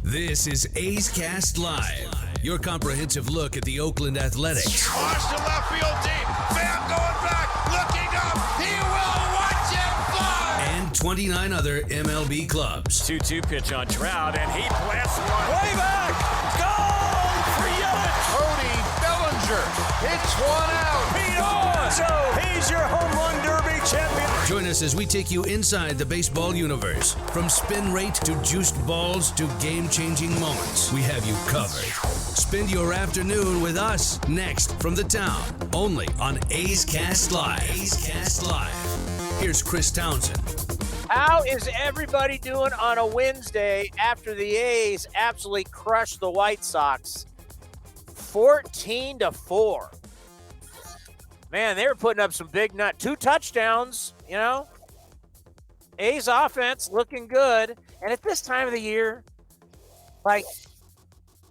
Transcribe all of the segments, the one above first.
This is A's Cast Live, your comprehensive look at the Oakland Athletics. Launch to left field deep. Pham going back, looking up. He will watch it fly. And 29 other MLB clubs. 2-2 pitch on Trout, and he blasts one way back. Goal for Yelich. Cody Bellinger hits one out. Pete Alonso, he's your home run derby champion. Join us as we take you inside the baseball universe. From spin rate to juiced balls to game-changing moments, we have you covered. Spend your afternoon with us next from the town, only on A's Cast Live. A's Cast Live. Here's Chris Townsend. How is everybody doing on a Wednesday after the A's absolutely crushed the White Sox 14-4? Man, they were putting up some big 2 touchdowns, you know. A's offense looking good. And at this time of the year, like,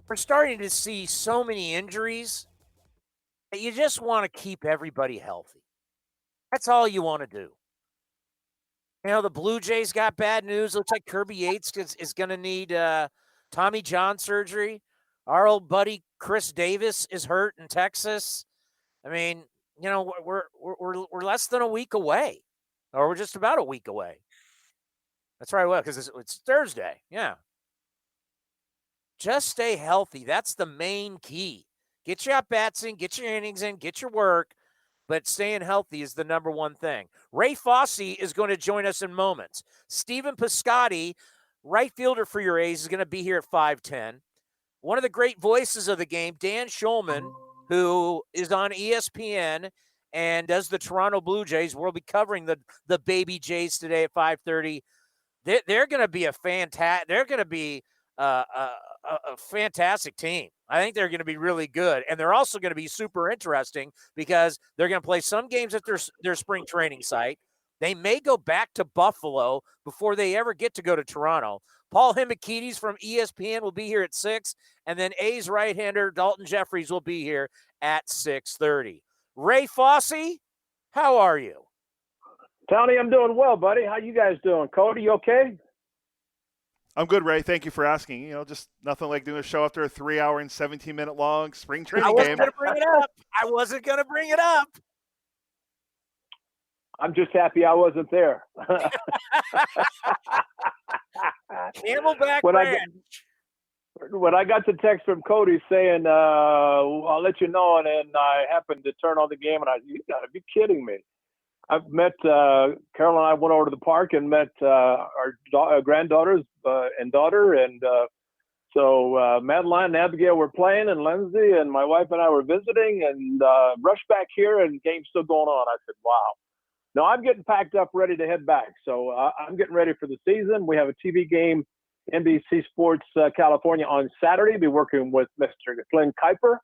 we're starting to see so many injuries that you just want to keep everybody healthy. That's all you want to do. You know, the Blue Jays got bad news. Looks like Kirby Yates is going to need Tommy John surgery. Our old buddy Chris Davis is hurt in Texas. I mean, you know, we're less than a week away, or we're just about a week away. That's right, well, because it's Thursday. Yeah. Just stay healthy. That's the main key. Get your at-bats in, get your innings in, get your work, but staying healthy is the number one thing. Ray Fosse is going to join us in moments. Stephen Piscotty, right fielder for your A's, is going to be here at 5:10. One of the great voices of the game, Dan Schulman, who is on ESPN and does the Toronto Blue Jays. We'll be covering the baby Jays today at 5:30. They're going to be a fantastic team. I think they're going to be really good, and they're also going to be super interesting because they're going to play some games at their spring training site. They may go back to Buffalo before they ever get to go to Toronto. Paul Hembekides from ESPN will be here at 6, and then A's right-hander Dalton Jeffries will be here at 6:30. Ray Fosse, how are you? Tony, I'm doing well, buddy. How you guys doing? Cody, you okay? I'm good, Ray. Thank you for asking. You know, just nothing like doing a show after a 3-hour and 17-minute long spring training game. I wasn't going to bring it up. I'm just happy I wasn't there. Camelback Ranch. When I got the text from Cody saying, I'll let you know, and then I happened to turn on the game, and you got to be kidding me. I've met Carol and I went over to the park and met our granddaughters and daughter, and so Madeline and Abigail were playing, and Lindsay and my wife and I were visiting, and rushed back here, and game's still going on. I said, wow. No, I'm getting packed up, ready to head back. So I'm getting ready for the season. We have a TV game, NBC Sports California on Saturday. Be working with Mr. Glenn Kuiper.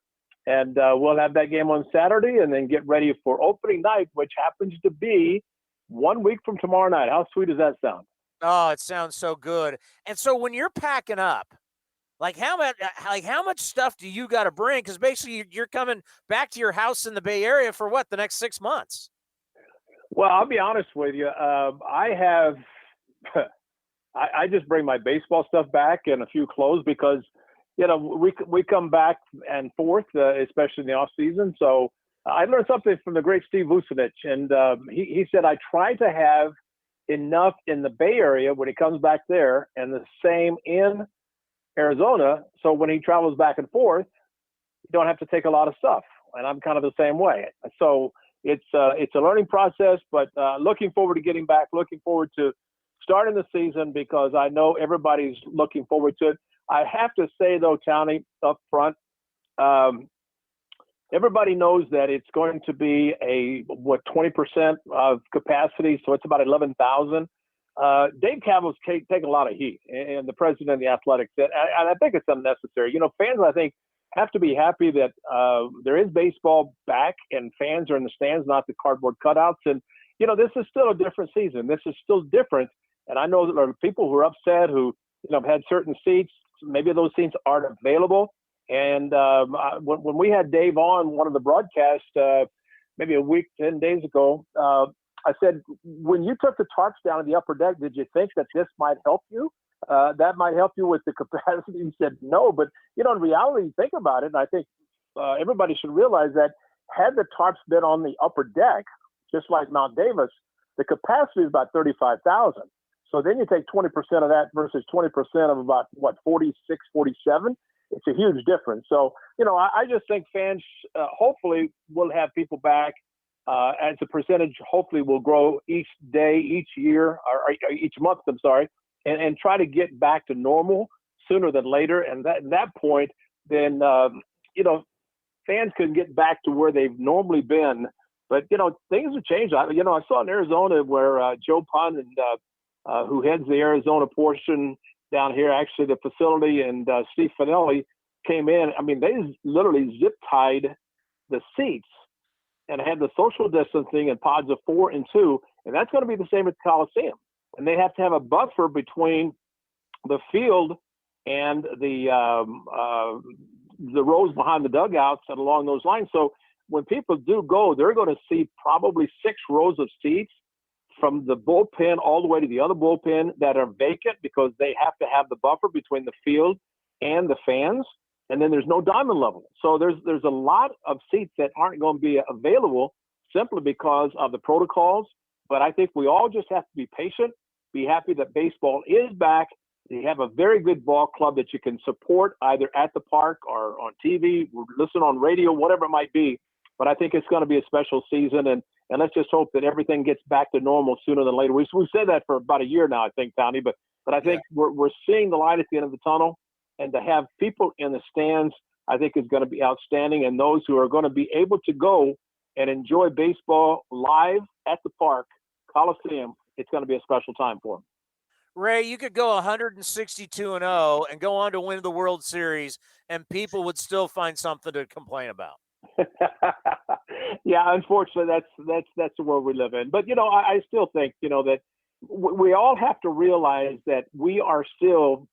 And we'll have that game on Saturday and then get ready for opening night, which happens to be 1 week from tomorrow night. How sweet does that sound? Oh, it sounds so good. And so when you're packing up, how much stuff do you got to bring? Because basically you're coming back to your house in the Bay Area for what, the next 6 months? Well, I'll be honest with you. I just bring my baseball stuff back and a few clothes because, you know, we come back and forth, especially in the off season. So I learned something from the great Steve Vucinich, and he said I try to have enough in the Bay Area when he comes back there, and the same in Arizona. So when he travels back and forth, you don't have to take a lot of stuff. And I'm kind of the same way. So it's a learning process, but looking forward to getting back. Looking forward to starting the season because I know everybody's looking forward to it. I have to say, though, Tony, up front, everybody knows that it's going to be 20% of capacity, so it's about 11,000. Dave Campbell's taking a lot of heat, and the president of the Athletics said, and I think it's unnecessary. You know, fans, I think, have to be happy that there is baseball back and fans are in the stands, not the cardboard cutouts. And, you know, this is still a different season. This is still different. And I know that there are people who are upset who, you know, have had certain seats. Maybe those seats aren't available. And when we had Dave on one of the broadcasts, maybe a week, 10 days ago, I said, when you took the tarps down in the upper deck, did you think that this might help you? That might help you with the capacity? He said, no. But, in reality, think about it. And I think everybody should realize that had the tarps been on the upper deck, just like Mount Davis, the capacity is about 35,000. So then you take 20% of that versus 20% of about, 46, 47? It's a huge difference. So, I just think fans hopefully will have people back as a percentage, hopefully will grow each day, each year, or each month, I'm sorry, and try to get back to normal sooner than later. And at that point, then, fans can get back to where they've normally been. But, things have changed. I saw in Arizona where Joe Pun and who heads the Arizona portion down here, actually the facility, and Steve Finelli came in. I mean, they literally zip tied the seats and had the social distancing in pods of 4 and 2. And that's going to be the same at the Coliseum. And they have to have a buffer between the field and the rows behind the dugouts and along those lines. So when people do go, they're going to see probably 6 rows of seats from the bullpen all the way to the other bullpen that are vacant because they have to have the buffer between the field and the fans. And then there's no diamond level. So there's a lot of seats that aren't going to be available simply because of the protocols. But I think we all just have to be patient, be happy that baseball is back. You have a very good ball club that you can support either at the park or on TV, listen on radio, whatever it might be. But I think it's going to be a special season, and let's just hope that everything gets back to normal sooner than later. We've said that for about a year now, I think, Tony, but I think we're seeing the light at the end of the tunnel, and to have people in the stands, I think is going to be outstanding, and those who are going to be able to go and enjoy baseball live at the park, Coliseum, it's going to be a special time for them. Ray, you could go 162-0 and go on to win the World Series, and people would still find something to complain about. Yeah, unfortunately, that's the world we live in. But I still think that we all have to realize that we are still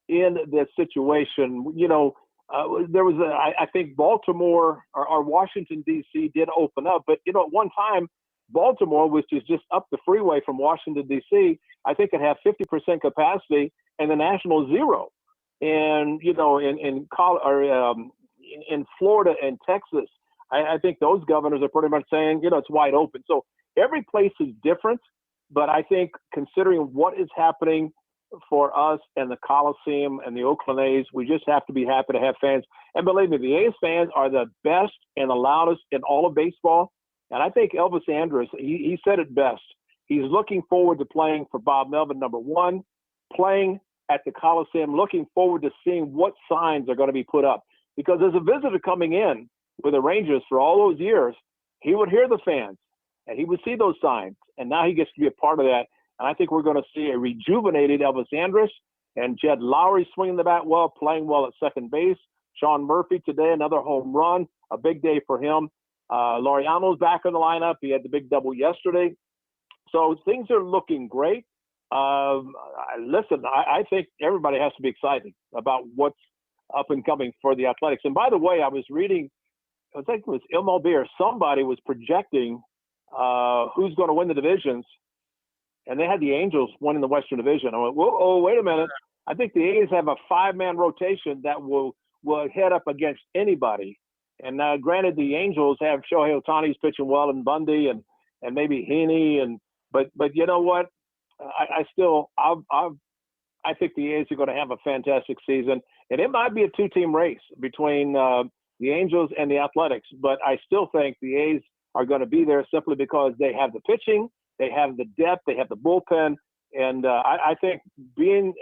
in this situation. There was I think Baltimore or Washington D.C. did open up, but at one time Baltimore, which is just up the freeway from Washington D.C., I think it had 50% capacity, and the National 0. And in Florida and Texas, I think those governors are pretty much saying, it's wide open. So every place is different, but I think considering what is happening for us and the Coliseum and the Oakland A's, we just have to be happy to have fans. And believe me, the A's fans are the best and the loudest in all of baseball. And I think Elvis Andrus, he said it best. He's looking forward to playing for Bob Melvin, number one, playing at the Coliseum, looking forward to seeing what signs are going to be put up. Because as a visitor coming in with the Rangers for all those years, he would hear the fans and he would see those signs. And now he gets to be a part of that. And I think we're going to see a rejuvenated Elvis Andrus and Jed Lowry swinging the bat well, playing well at second base. Sean Murphy today, another home run, a big day for him. Laureano's back in the lineup. He had the big double yesterday. So things are looking great. Listen, I think everybody has to be excited about what's up and coming for the Athletics. And by the way, I was reading, I think it was MLB or somebody was projecting who's going to win the divisions, and they had the Angels winning the Western Division. I went, whoa, wait a minute. I think the A's have a 5-man rotation that will head up against anybody. And granted, the Angels have Shohei Ohtani's pitching well, and Bundy and maybe Heaney, but you know what? I think the A's are going to have a fantastic season, and it might be a 2-team race between the Angels and the Athletics. But I still think the A's are going to be there simply because they have the pitching, they have the depth, they have the bullpen, and I think being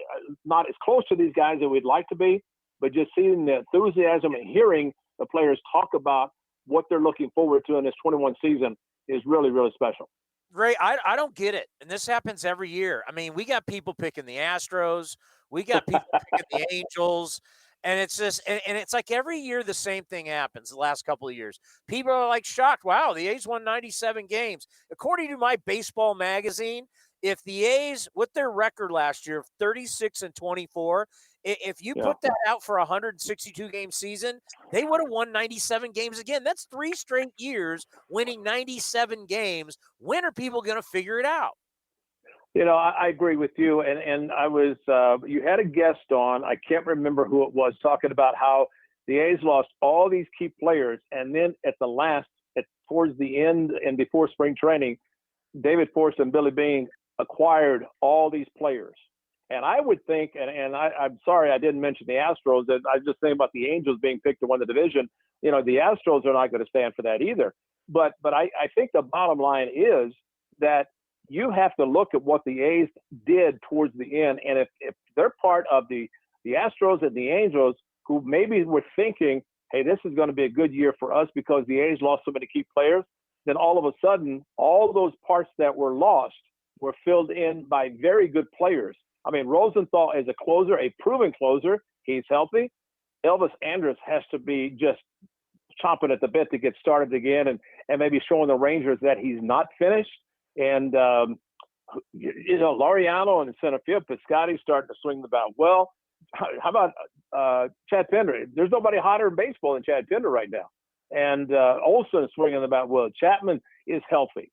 not as close to these guys as we'd like to be, but just seeing the enthusiasm and hearing the players talk about what they're looking forward to in this 21 season is really, really special. Ray, I don't get it. And this happens every year. I mean, we got people picking the Astros. We got people picking the Angels. And it's just, and it's like every year the same thing happens the last couple of years. People are like shocked. Wow, the A's won 97 games. According to my baseball magazine, if the A's, with their record last year of 36-24, if you put that out for a 162-game season, they would have won 97 games again. That's 3 straight years winning 97 games. When are people going to figure it out? I agree with you. And I was, you had a guest on, I can't remember who it was, talking about how the A's lost all these key players. And then towards the end and before spring training, David Forst and Billy Beane acquired all these players. And I would think, and I'm sorry I didn't mention the Astros, that I was just thinking about the Angels being picked to win the division. The Astros are not going to stand for that either. But I think the bottom line is that you have to look at what the A's did towards the end. And if they're part of the Astros and the Angels, who maybe were thinking, hey, this is going to be a good year for us because the A's lost so many key players, then all of a sudden, all those parts that were lost were filled in by very good players. I mean, Rosenthal is a closer, a proven closer. He's healthy. Elvis Andrus has to be just chomping at the bit to get started again and maybe showing the Rangers that he's not finished. And, Laureano in center field, Piscotty's starting to swing the bat well. How about Chad Pinder? There's nobody hotter in baseball than Chad Pinder right now. And Olson is swinging the bat well. Chapman is healthy.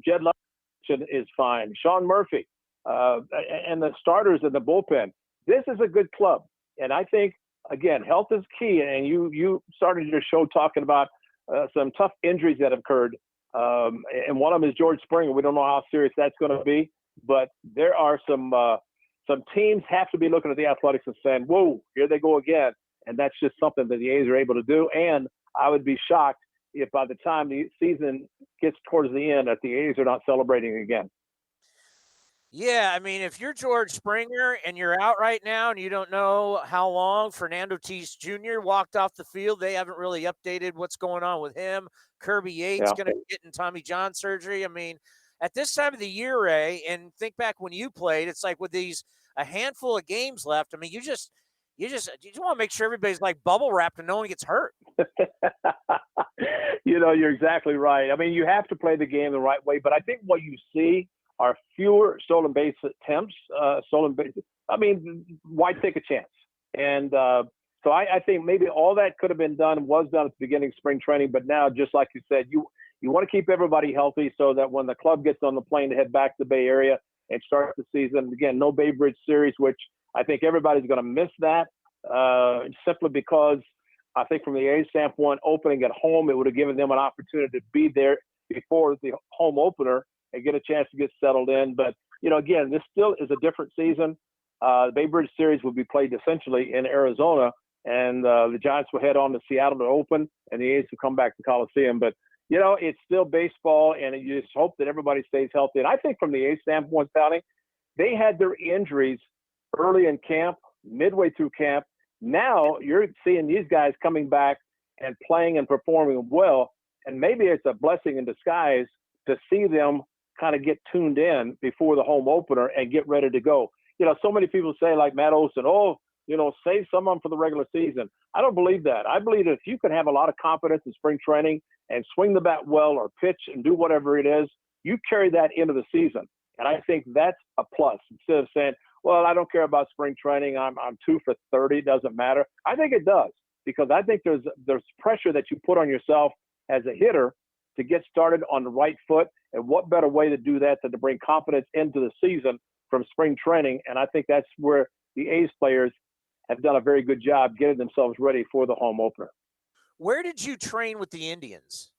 Jed Lutton is fine. Sean Murphy and the starters in the bullpen. This is a good club. And I think, again, health is key. And you started your show talking about some tough injuries that have occurred. And one of them is George Springer. We don't know how serious that's going to be. But there are some teams have to be looking at the Athletics and saying, whoa, here they go again. And that's just something that the A's are able to do. And I would be shocked if by the time the season gets towards the end that the A's are not celebrating again. Yeah, I mean, if you're George Springer and you're out right now and you don't know how long Fernando Tatis Jr. walked off the field, they haven't really updated what's going on with him. Kirby Yates going to be getting Tommy John surgery. I mean, at this time of the year, Ray, and think back when you played, it's like with a handful of games left, I mean, you just want to make sure everybody's like bubble wrapped and no one gets hurt. You're exactly right. I mean, you have to play the game the right way, but I think what you see are fewer stolen base attempts. Why take a chance? And so I think maybe all that could have been done was done at the beginning of spring training, but now, just like you said, you want to keep everybody healthy so that when the club gets on the plane to head back to the Bay Area and start the season, again, no Bay Bridge series, which I think everybody's going to miss that simply because I think from the A's standpoint, opening at home, it would have given them an opportunity to be there before the home opener and get a chance to get settled in. But, again, this still is a different season. The Bay Bridge series will be played essentially in Arizona, and the Giants will head on to Seattle to open, and the A's will come back to Coliseum. But, it's still baseball, and you just hope that everybody stays healthy. And I think from the A's standpoint, Tony, they had their injuries early in camp, midway through camp. Now you're seeing these guys coming back and playing and performing well, and maybe it's a blessing in disguise to see them kind of get tuned in before the home opener and get ready to go. So many people say, like Matt Olson, save some of them for the regular season. I don't believe that. I believe that if you can have a lot of confidence in spring training and swing the bat well or pitch and do whatever it is, you carry that into the season. And I think that's a plus instead of saying, well, I don't care about spring training. I'm 2 for 30. Doesn't matter. I think it does, because I think there's pressure that you put on yourself as a hitter to get started on the right foot. And what better way to do that than to bring confidence into the season from spring training? And I think that's where the A's players have done a very good job getting themselves ready for the home opener. Where did you train with the Indians?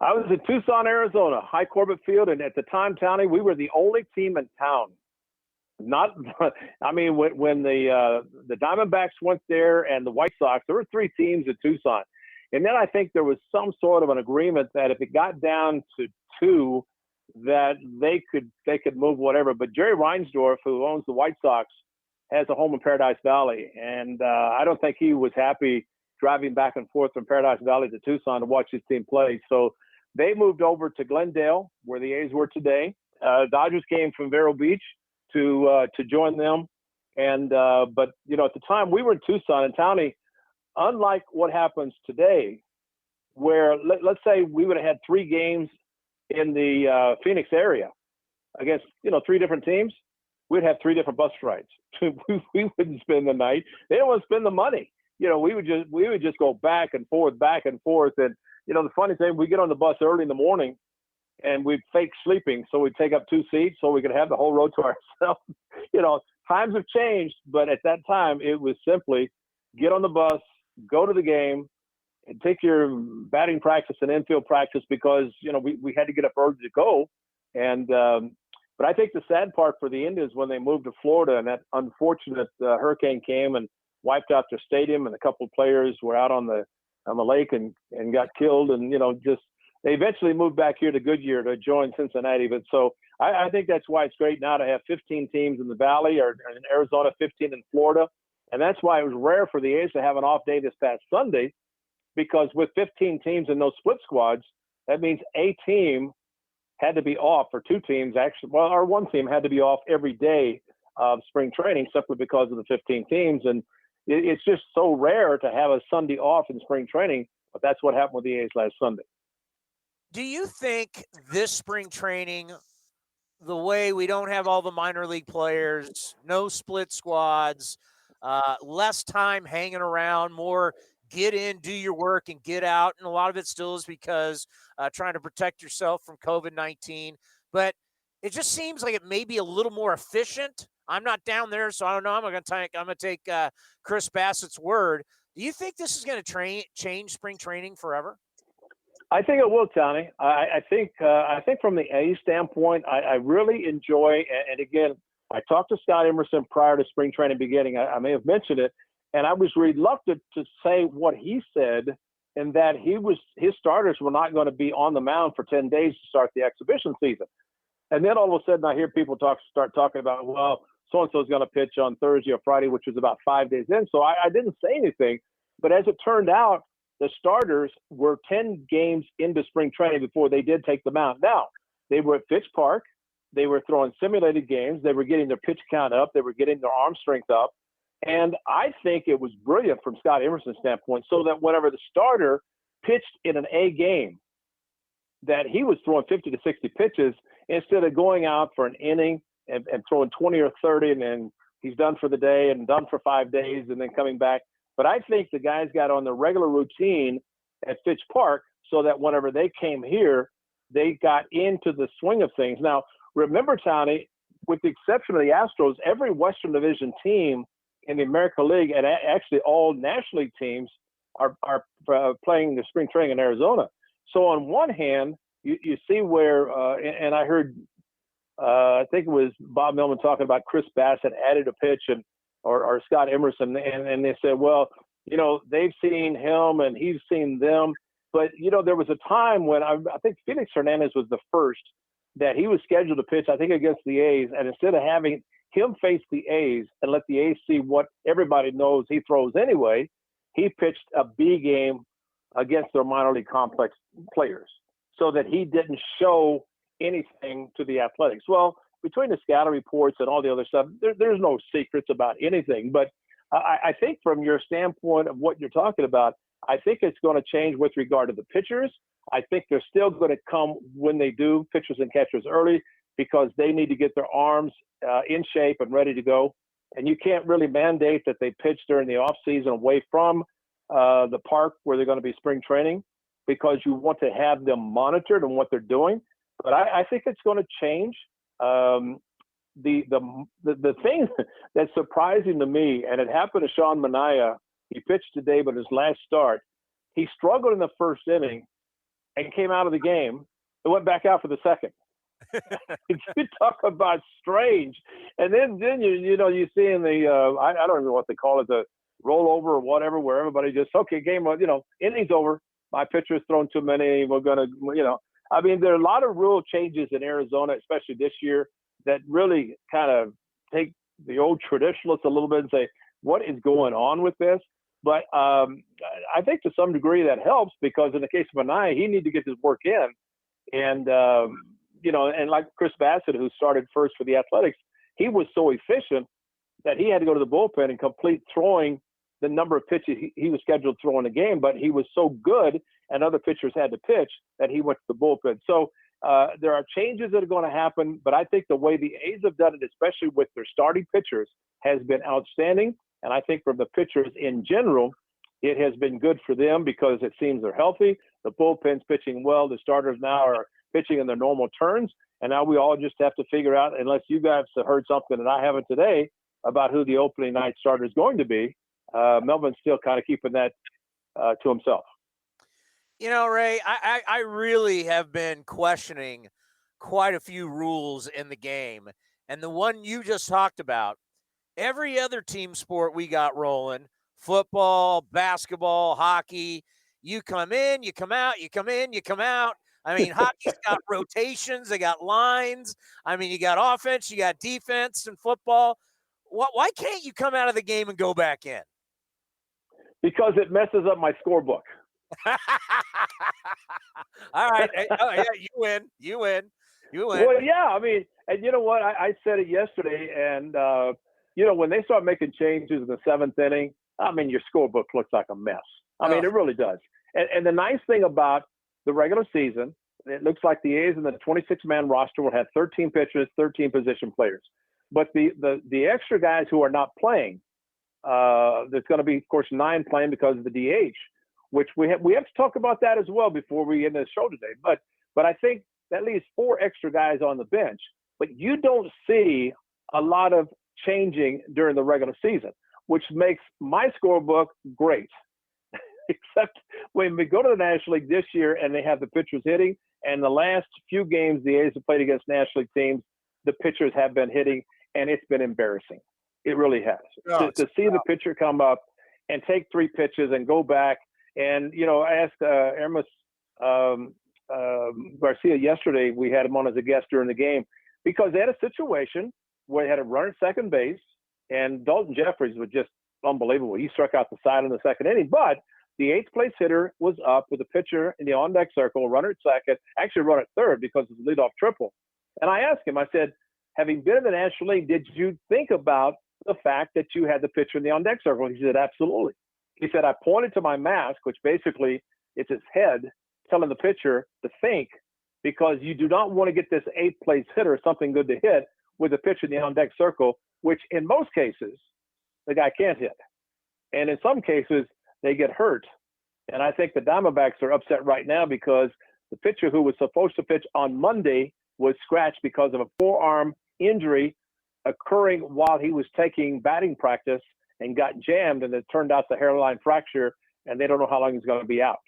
I was in Tucson, Arizona, High Corbett Field. And at the time, Tony, we were the only team in town. When the Diamondbacks went there and the White Sox, there were 3 teams in Tucson. And then I think there was some sort of an agreement that if it got down to 2, that they could move whatever. But Jerry Reinsdorf, who owns the White Sox, has a home in Paradise Valley. And I don't think he was happy driving back and forth from Paradise Valley to Tucson to watch his team play. So they moved over to Glendale, where the A's were today. Dodgers came from Vero Beach to join them. And but at the time we were in Tucson, and Tony, unlike what happens today, where let's say we would have had 3 games in the Phoenix area against, 3 different teams, we'd have 3 different bus rides. we wouldn't spend the night. They don't want to spend the money. We would just go back and forth. And, the funny thing, we get on the bus early in the morning and we'd fake sleeping. So we'd take up 2 seats so we could have the whole road to ourselves. Times have changed, but at that time it was simply get on the bus, go to the game, and take your batting practice and infield practice because, we had to get up early to go. And, but I think the sad part for the Indians when they moved to Florida and that unfortunate hurricane came and wiped out their stadium and a couple of players were out on the lake and got killed and, they eventually moved back here to Goodyear to join Cincinnati. But so I think that's why it's great now to have 15 teams in the Valley or in Arizona, 15 in Florida. And that's why it was rare for the A's to have an off day this past Sunday, because with 15 teams in those split squads, that means a team had to be off, or 2 teams actually, or 1 team had to be off every day of spring training simply because of the 15 teams. And it's just so rare to have a Sunday off in spring training, but that's what happened with the A's last Sunday. Do you think this spring training, the way we don't have all the minor league players, no split squads, less time hanging around, more get in, do your work, and get out, and a lot of it still is because trying to protect yourself from COVID-19, but it just seems like it may be a little more efficient. I'm not down there, so I don't know. I'm going to take Chris Bassett's word. Do you think this is going to change spring training forever? I think it will, Tony. I think from the A's standpoint, I really enjoy, and again, I talked to Scott Emerson prior to spring training beginning. I may have mentioned it, and I was reluctant to say what he said, in that his starters were not going to be on the mound for 10 days to start the exhibition season. And then all of a sudden I hear people start talking about, well, so-and-so is going to pitch on Thursday or Friday, which was about 5 days in. So I didn't say anything. But as it turned out, the starters were 10 games into spring training before they did take the mound. Now, they were at Fitch Park. They were throwing simulated games. They were getting their pitch count up. They were getting their arm strength up. And I think it was brilliant from Scott Emerson's standpoint, so that whenever the starter pitched in an A game, that he was throwing 50 to 60 pitches instead of going out for an inning and throwing 20 or 30, and then he's done for the day and done for 5 days and then coming back. But I think the guys got on the regular routine at Fitch Park so that whenever they came here, they got into the swing of things. Now, remember, Tony, with the exception of the Astros, every Western Division team in the American League, and actually all National League teams, are playing the spring training in Arizona. So on one hand, you see where, and I heard, I think it was Bob Millman talking about Chris Bassett added a pitch, or Scott Emerson, and they said, well, they've seen him and he's seen them. But, there was a time when I think Felix Hernandez was the first that he was scheduled to pitch, I think, against the A's. And instead of having him face the A's and let the A's see what everybody knows he throws anyway, he pitched a B game against their minor league complex players so that he didn't show anything to the Athletics. Well, between the scouting reports and all the other stuff, there's no secrets about anything. But I think from your standpoint of what you're talking about, I think it's going to change with regard to the pitchers. I think they're still going to come when they do, pitchers and catchers, early, because they need to get their arms in shape and ready to go. And you can't really mandate that they pitch during the off season away from the park where they're going to be spring training, because you want to have them monitored and what they're doing. But I think it's going to change. The thing that's surprising to me, and it happened to Sean Manaea, he pitched today, but his last start, he struggled in the first inning and came out of the game and went back out for the second. You talk about strange. And then you see in the I don't even know what they call it, the rollover or whatever, where everybody just, okay, game, innings over. My pitcher's thrown too many. We're going to, I mean, there are a lot of rule changes in Arizona, especially this year, that really kind of take the old traditionalists a little bit and say, what is going on with this? But I think to some degree that helps, because in the case of Manaea, he needed to get his work in. And, and like Chris Bassett, who started first for the Athletics, he was so efficient that he had to go to the bullpen and complete throwing the number of pitches he was scheduled to throw in a game. But he was so good and other pitchers had to pitch that he went to the bullpen. So There are changes that are going to happen, but I think the way the A's have done it, especially with their starting pitchers, has been outstanding. And I think from the pitchers in general, it has been good for them because it seems they're healthy. The bullpen's pitching well. The starters now are pitching in their normal turns. And now we all just have to figure out, unless you guys have heard something that I haven't today about who the opening night starter is going to be, Melvin's still kind of keeping that to himself. You know, Ray, I really have been questioning quite a few rules in the game. And the one you just talked about, every other team sport we got rolling, football, basketball, hockey, you come in, you come out, you come in, you come out. I mean, hockey's got rotations, they got lines. I mean, you got offense, you got defense in football. Why can't you come out of the game and go back in? Because it messes up my scorebook. All right. Oh, yeah, you win. Well, yeah, I mean, and you know what? I said it yesterday, and, when they start making changes in the seventh inning, I mean, your scorebook looks like a mess. I mean, it really does. And the nice thing about the regular season, it looks like the A's in the 26-man roster will have 13 pitchers, 13 position players. But the extra guys who are not playing, there's going to be, of course, 9 playing because of the DH, which we have to talk about that as well before we end the show today. But I think that leaves 4 extra guys on the bench. But you don't see a lot of changing during the regular season, which makes my scorebook great. Except when we go to the National League this year and they have the pitchers hitting, and the last few games the A's have played against National League teams, the pitchers have been hitting, and it's been embarrassing. It really has. To see the pitcher come up and take 3 pitches and go back. And, I asked Hermes Garcia yesterday, we had him on as a guest during the game, because they had a situation where they had a runner at second base, and Dalton Jeffries was just unbelievable. He struck out the side in the second inning, but the 8th place hitter was up with a pitcher in the on-deck circle, runner at second, actually run at third because it's a leadoff triple. And I asked him, I said, having been in the National League, did you think about the fact that you had the pitcher in the on-deck circle? He said, absolutely. He said, I pointed to my mask, which basically it's his head telling the pitcher to think, because you do not want to get this 8th place hitter something good to hit with a pitcher in the on-deck circle, which in most cases, the guy can't hit. And in some cases, they get hurt. And I think the Diamondbacks are upset right now because the pitcher who was supposed to pitch on Monday was scratched because of a forearm injury occurring while he was taking batting practice and got jammed, and it turned out the hairline fracture, and they don't know how long he's going to be out.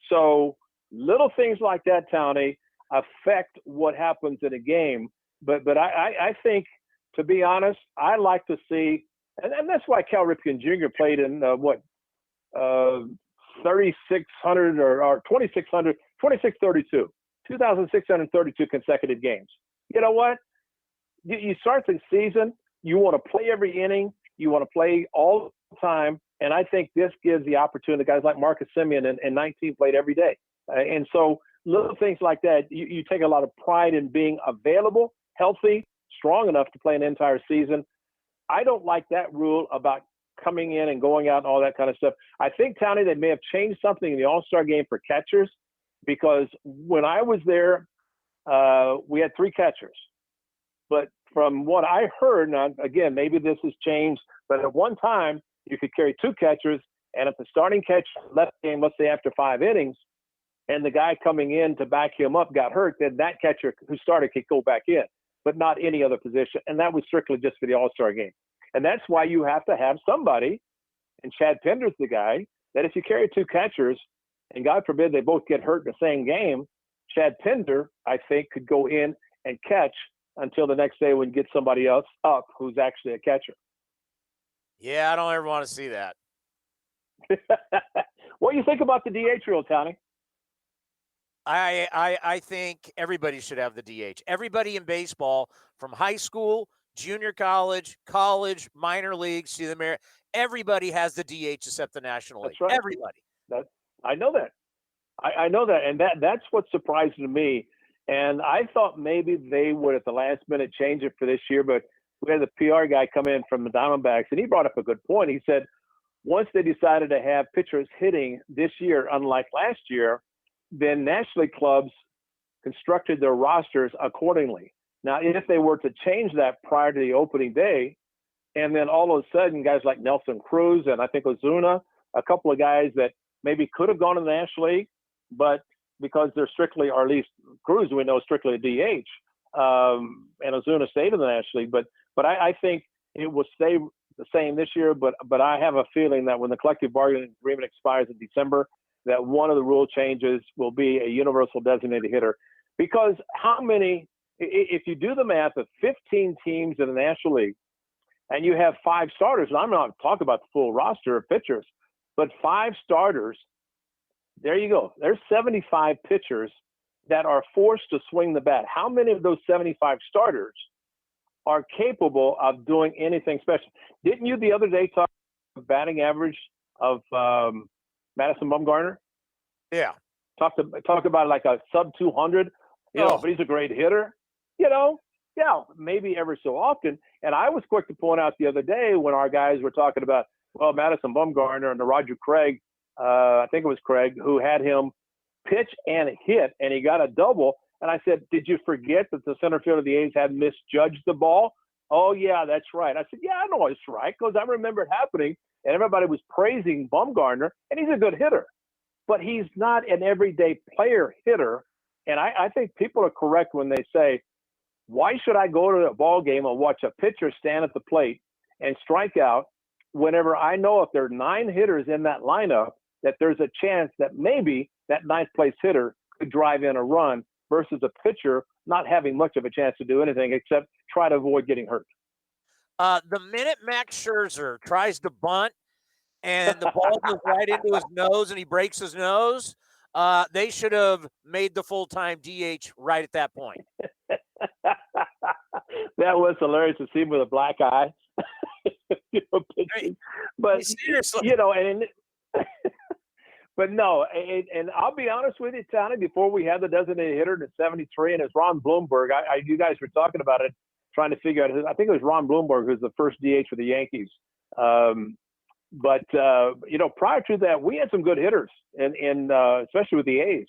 So little things like that, Tony, affect what happens in a game. But I think, to be honest, I like to see, and that's why Cal Ripken Jr. played in 3,600 or 2,632 consecutive games. You know what? You start the season, you want to play every inning, you want to play all the time, and I think this gives the opportunity to guys like Marcus Semien and 19 played every day. And so little things like that, you take a lot of pride in being available, healthy, strong enough to play an entire season. I don't like that rule about coming in and going out and all that kind of stuff. I think, Tony, they may have changed something in the All-Star game for catchers, because when I was there, we had 3 catchers. But from what I heard, now, again, maybe this has changed, but at one time you could carry 2 catchers, and if the starting catcher left the game, let's say after 5 innings, and the guy coming in to back him up got hurt, then that catcher who started could go back in, but not any other position. And that was strictly just for the All-Star game. And that's why you have to have somebody, and Chad Pender's the guy, that if you carry 2 catchers, and God forbid they both get hurt in the same game, Chad Pender, I think, could go in and catch until the next day when get somebody else up who's actually a catcher. Yeah, I don't ever want to see that. What do you think about the DH rule, Tony? I think everybody should have the DH. Everybody in baseball, from high school, junior college, minor leagues, to the merit, everybody has the DH except the National League. That's right. Everybody. I know that. I know that, and that's what's surprising to me. And I thought maybe they would at the last minute change it for this year, but we had the PR guy come in from the Diamondbacks, and he brought up a good point. He said once they decided to have pitchers hitting this year, unlike last year, then National League clubs constructed their rosters accordingly. Now, if they were to change that prior to the opening day, and then all of a sudden guys like Nelson Cruz and I think Ozuna, a couple of guys that maybe could have gone to the National League, but because they're strictly, or at least Cruz we know strictly a DH, and Ozuna stayed in the National League. But I think it will stay the same this year. But I have a feeling that when the collective bargaining agreement expires in December, that one of the rule changes will be a universal designated hitter. Because how many, if you do the math of 15 teams in the National League, and you have 5 starters, and I'm not talking about the full roster of pitchers, but 5 starters, there you go. There's 75 pitchers that are forced to swing the bat. How many of those 75 starters are capable of doing anything special? Didn't you the other day talk about the batting average of Madison Bumgarner? Yeah. Talk about like a sub 200, but he's a great hitter, Yeah, maybe every so often. And I was quick to point out the other day when our guys were talking about, well, Madison Bumgarner and the Roger Craig, I think it was Craig, who had him pitch and hit, and he got a double. And I said, did you forget that the center fielder of the A's had misjudged the ball? Oh, yeah, that's right. I said, yeah, I know it's right, because I remember it happening, and everybody was praising Bumgarner, and he's a good hitter. But he's not an everyday player hitter. And I think people are correct when they say, why should I go to a ball game and watch a pitcher stand at the plate and strike out whenever I know if there are 9 hitters in that lineup, that there's a chance that maybe that 9th place hitter could drive in a run versus a pitcher not having much of a chance to do anything except try to avoid getting hurt. The minute Max Scherzer tries to bunt and the ball goes right into his nose and he breaks his nose, they should have made the full-time DH right at that point. That was hilarious to see him with a black eye. But seriously, but no, and I'll be honest with you, Tony, before we had the designated hitter in 73, and it's Ron Blomberg. You guys were talking about it, trying to figure out. I think it was Ron Blomberg who was the first DH for the Yankees. But prior to that, we had some good hitters, and especially with the A's,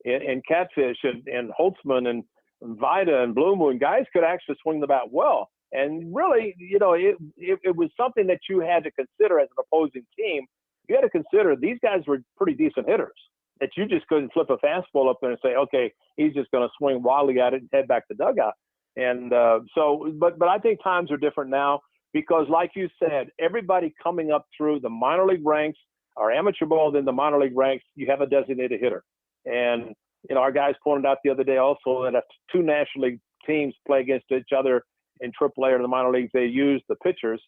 and Catfish and Holtzman and Vida and Blue Moon, guys could actually swing the bat well. And really, it was something that you had to consider as an opposing team. You had to consider these guys were pretty decent hitters, that you just couldn't flip a fastball up there and say, okay, he's just going to swing wildly at it and head back to dugout. And but I think times are different now because, like you said, everybody coming up through the minor league ranks or amateur ball, then the minor league ranks, you have a designated hitter. And, our guys pointed out the other day also that if 2 National League teams play against each other in AAA or the minor leagues, they use the pitchers.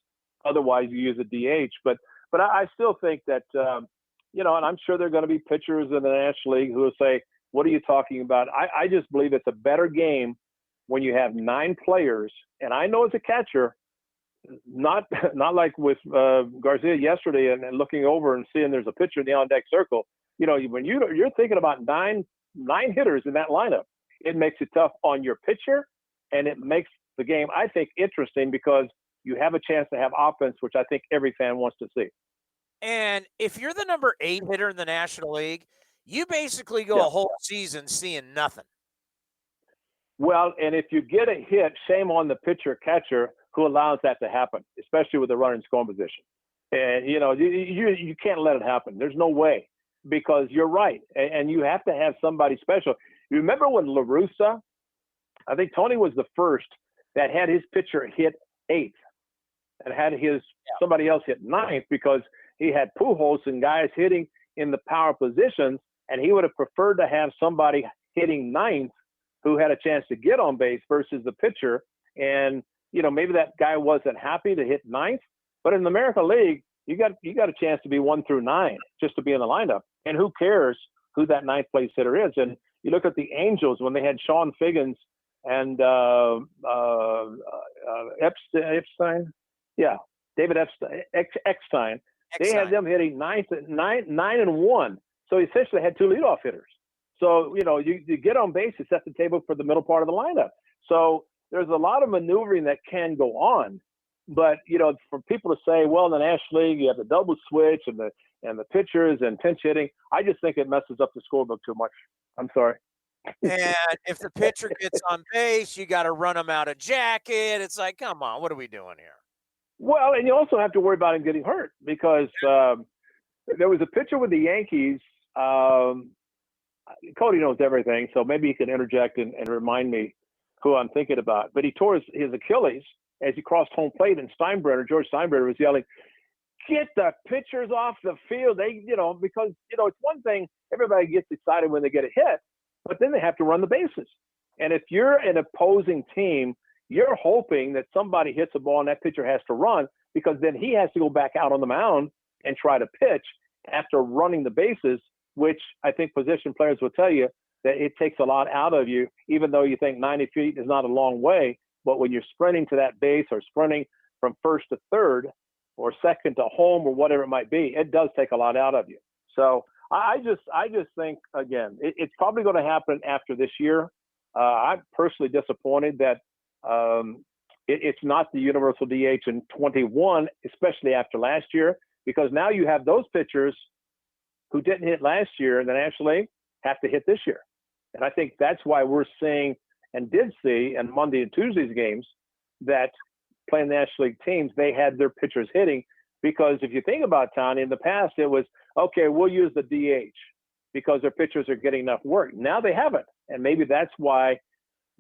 Otherwise, you use a DH. But I still think that, and I'm sure there are going to be pitchers in the National League who will say, what are you talking about? I just believe it's a better game when you have 9 players. And I know as a catcher, not like with Garcia yesterday and looking over and seeing there's a pitcher in the on-deck circle. When you're thinking about nine hitters in that lineup, it makes it tough on your pitcher, and it makes the game, I think, interesting because you have a chance to have offense, which I think every fan wants to see. And if you're the number 8 hitter in the National League, you basically go a whole season seeing nothing. Well, and if you get a hit, shame on the pitcher catcher who allows that to happen, especially with the runner in scoring position. And, you can't let it happen. There's no way, because you're right. And you have to have somebody special. You remember when La Russa, I think Tony was the first that had his pitcher hit 8th and had somebody else hit 9th because he had Pujols and guys hitting in the power positions, and he would have preferred to have somebody hitting 9th who had a chance to get on base versus the pitcher. And, maybe that guy wasn't happy to hit 9th, but in the American League, you got a chance to be 1 through 9 just to be in the lineup. And who cares who that 9th place hitter is? And you look at the Angels when they had Sean Figgins and Epstein. Yeah, David Epstein, Eckstein. They had them hitting 9 and 1. So essentially had 2 leadoff hitters. So, you get on base, it sets the table for the middle part of the lineup. So there's a lot of maneuvering that can go on. But, for people to say, well, in the National League, you have the double switch and the pitchers and pinch hitting, I just think it messes up the scorebook too much. I'm sorry. And if the pitcher gets on base, you got to run him out of jacket. It's like, come on, what are we doing here? Well, and you also have to worry about him getting hurt because there was a pitcher with the Yankees. Cody knows everything, so maybe he can interject and remind me who I'm thinking about. But he tore his Achilles as he crossed home plate, and George Steinbrenner was yelling, "Get the pitchers off the field!" Because it's one thing, everybody gets excited when they get a hit, but then they have to run the bases. And if you're an opposing team, you're hoping that somebody hits a ball and that pitcher has to run, because then he has to go back out on the mound and try to pitch after running the bases, which I think position players will tell you that it takes a lot out of you, even though you think 90 feet is not a long way. But when you're sprinting to that base or sprinting from first to third or second to home or whatever it might be, it does take a lot out of you. So I just think, again, it's probably going to happen after this year. I'm personally disappointed that it's not the universal DH in 21, especially after last year, because now you have those pitchers who didn't hit last year in the National League have to hit this year. And I think that's why we're seeing and did see in Monday and Tuesday's games that playing the National League teams, they had their pitchers hitting, because if you think about it, Tony, in the past it was, okay, we'll use the DH because their pitchers are getting enough work. Now they haven't. And maybe that's why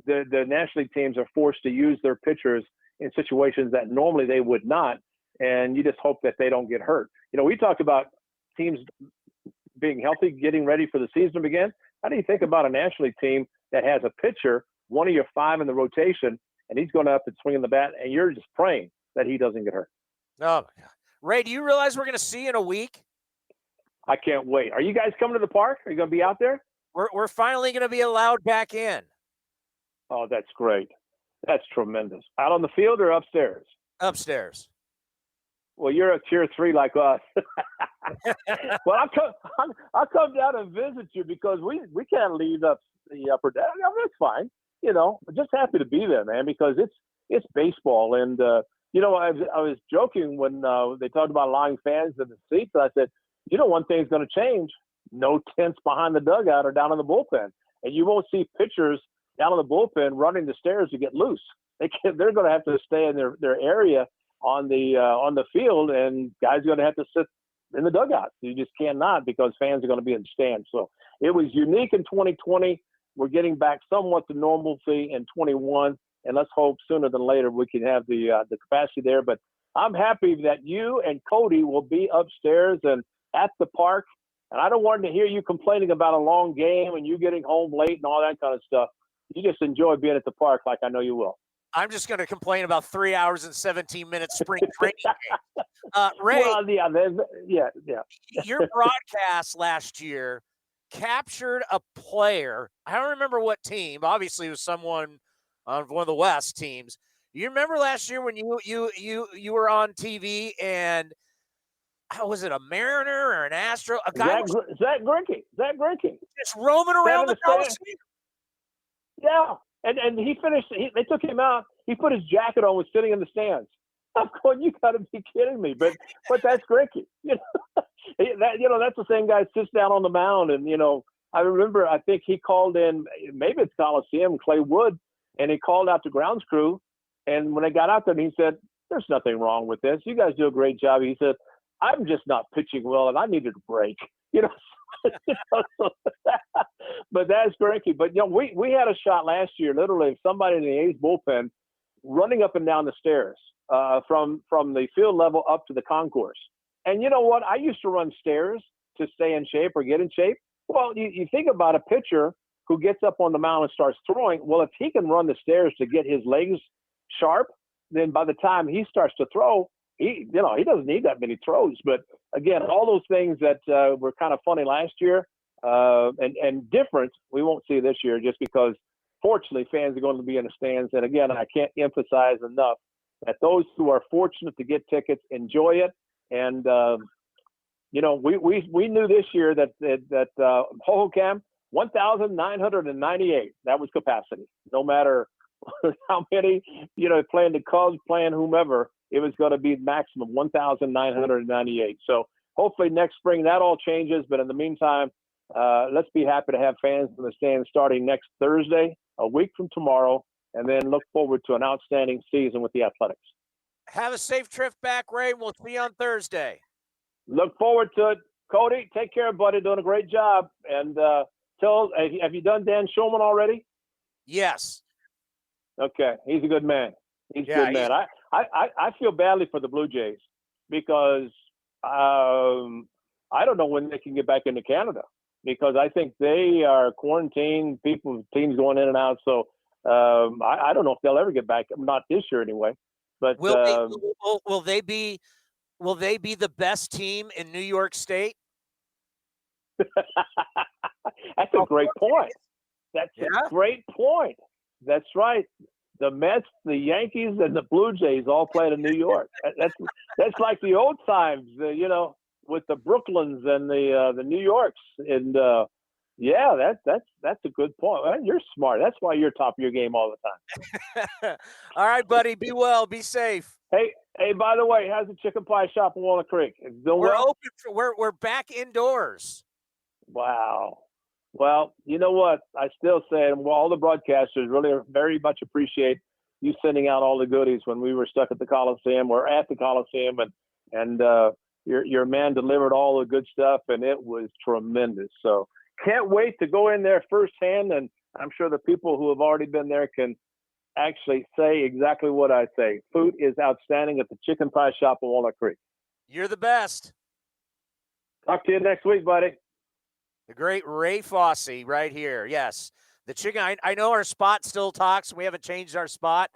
the National League teams are forced to use their pitchers in situations that normally they would not. And you just hope that they don't get hurt. We talked about teams being healthy, getting ready for the season to begin. How do you think about a National League team that has a pitcher, one of your 5 in the rotation, and he's going up and swinging the bat, and you're just praying that he doesn't get hurt? Oh, my God. Ray, do you realize we're going to see you in a week? I can't wait. Are you guys coming to the park? Are you going to be out there? We're finally going to be allowed back in. Oh, that's great. That's tremendous. Out on the field or upstairs? Upstairs. Well, you're a tier 3 like us. Well, I'll come down and visit you because we can't leave the upper deck. I mean, that's fine. I'm just happy to be there, man, because it's baseball. And, I was joking when they talked about allowing fans in the seats. I said, one thing's going to change. No tents behind the dugout or down in the bullpen. And you won't see pitchers down in the bullpen running the stairs to get loose. They're going to have to stay in their area on the field, and guys are going to have to sit in the dugout. You just cannot, because fans are going to be in the stands. So it was unique in 2020. We're getting back somewhat to normalcy in 21, and let's hope sooner than later we can have the capacity there. But I'm happy that you and Cody will be upstairs and at the park. And I don't want to hear you complaining about a long game and you getting home late and all that kind of stuff. You just enjoy being at the park like I know you will. I'm just going to complain about 3 hours and 17 minutes spring training game. Ray, well, yeah. Your broadcast last year captured a player. I don't remember what team. Obviously, it was someone on one of the West teams. You remember last year when you were on TV and was it a Mariner or an Astro? A guy Zach Greinke. Just roaming around the Coliseum. Yeah. And he finished. They took him out. He put his jacket on, was sitting in the stands. I'm going, you got to be kidding me! But that's Greinke. That's the same guy sits down on the mound. And I remember. I think he called in. Maybe it's Coliseum, Clay Wood, and he called out the grounds crew. And when they got out there, he said, "There's nothing wrong with this. You guys do a great job." He said, "I'm just not pitching well, and I needed a break." But that's Greinke. But we had a shot last year, literally, of somebody in the A's bullpen running up and down the stairs from the field level up to the concourse. And you know what? I used to run stairs to stay in shape or get in shape. Well, you think about a pitcher who gets up on the mound and starts throwing. Well, if he can run the stairs to get his legs sharp, then by the time he starts to throw, he doesn't need that many throws. But again, all those things that were kind of funny last year and different, we won't see this year, just because fortunately fans are going to be in the stands. And again, I can't emphasize enough that those who are fortunate to get tickets enjoy it. And we knew this year that Hohokam 1,998, that was capacity. No matter how many, playing the Cubs, playing whomever, it was going to be maximum 1,998. So hopefully next spring that all changes. But in the meantime, let's be happy to have fans in the stands starting next Thursday, a week from tomorrow, and then look forward to an outstanding season with the Athletics. Have a safe trip back, Ray. We'll see you on Thursday. Look forward to it. Cody, take care, buddy. Doing a great job. And have you done Dan Schulman already? Yes. Okay. He's a good man. He's a good man. I feel badly for the Blue Jays because I don't know when they can get back into Canada because I think they are quarantined, teams going in and out. So I don't know if they'll ever get back. Not this year anyway. But will they be the best team in New York State? That's a great point. That's a great point. That's right. The Mets, the Yankees, and the Blue Jays all played in New York. That's like the old times, with the Brooklyns and the New Yorks. And that's a good point. Well, you're smart. That's why you're top of your game all the time. All right, buddy. Be well. Be safe. Hey. By the way, how's the chicken pie shop in Walnut Creek? We're open. We're back indoors. Wow. Well, you know what? I still say, and all the broadcasters really very much appreciate you sending out all the goodies when we were stuck at the Coliseum or at the Coliseum, and your man delivered all the good stuff, and it was tremendous. So can't wait to go in there firsthand, and I'm sure the people who have already been there can actually say exactly what I say. Food is outstanding at the Chicken Pie Shop in Walnut Creek. You're the best. Talk to you next week, buddy. The great Ray Fosse right here. Yes. The chicken, I know our spot still talks. We haven't changed our spot.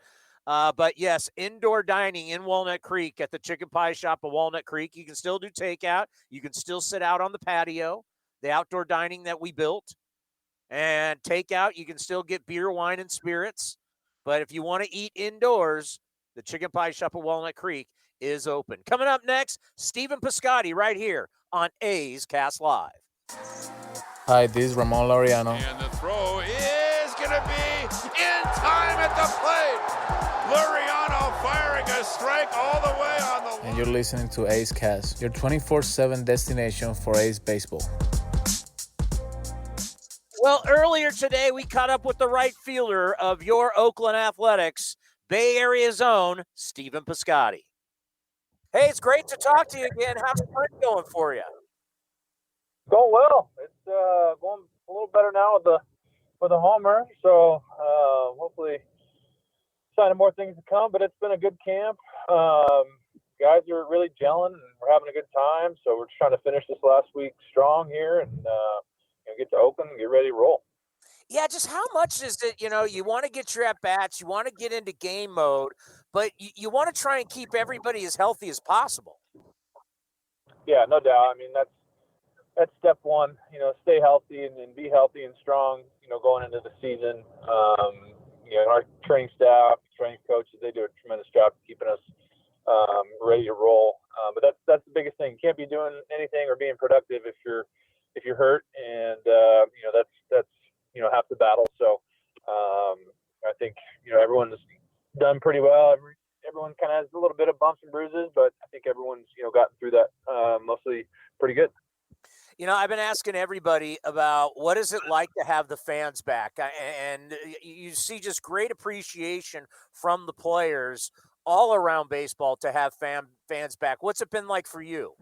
But yes, indoor dining in Walnut Creek at the Chicken Pie Shop of Walnut Creek. You can still do takeout. You can still sit out on the patio, the outdoor dining that we built. And takeout, you can still get beer, wine, and spirits. But if you want to eat indoors, the Chicken Pie Shop of Walnut Creek is open. Coming up next, Stephen Piscotty right here on A's Cast Live. Hi, this is Ramon Laureano. And the throw is going to be in time at the plate. Laureano firing a strike all the way on the... And you're listening to A's Cast, your 24/7 destination for A's baseball. Well, earlier today, we caught up with the right fielder of your Oakland Athletics, Bay Area's own Stephen Piscotty. Hey, it's great to talk to you again. How's the hunt going for you? Going well. It's going a little better now with the homer. So hopefully, signing more things to come. But it's been a good camp. Guys are really gelling, and we're having a good time. So we're just trying to finish this last week strong here, and get to Oakland and get ready to roll. Yeah, just how much is it, you want to get your at-bats, you want to get into game mode, but you want to try and keep everybody as healthy as possible. Yeah, no doubt. I mean, that's step one, stay healthy and be healthy and strong, going into the season. Our training staff, training coaches, they do a tremendous job keeping us ready to roll. But that's the biggest thing. You can't be doing anything or being productive if you're hurt, and that's half the battle. So I think everyone's done pretty well. Everyone kind of has a little bit of bumps and bruises, but I think everyone's gotten through that mostly pretty good. I've been asking everybody about what is it like to have the fans back, and you see just great appreciation from the players all around baseball to have fans back. What's it been like for you?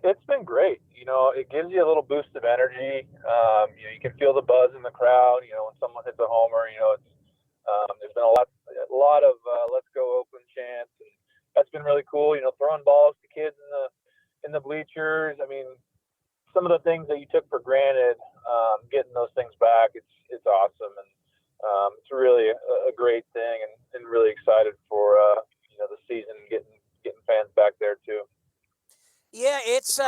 It's been great. It gives you a little boost of energy. You can feel the buzz in the crowd. When someone hits a homer, there's been a lot of "Let's go Oakland" chants, and that's been really cool. Throwing balls to kids in the bleachers. I mean, some of the things that you took for granted, getting those things back, it's awesome, and it's really a great thing, and really excited for the season, getting fans back there too. Yeah, it's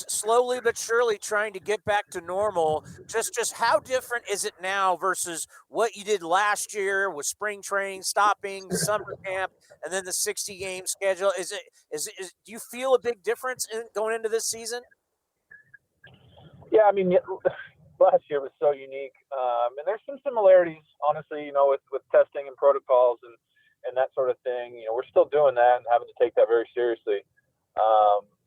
slowly but surely trying to get back to normal. Just how different is it now versus what you did last year with spring training stopping, summer camp, and then the 60-game schedule? Is do you feel a big difference going into this season? Yeah, I mean, last year was so unique, and there's some similarities, honestly. With testing and protocols and that sort of thing. We're still doing that and having to take that very seriously.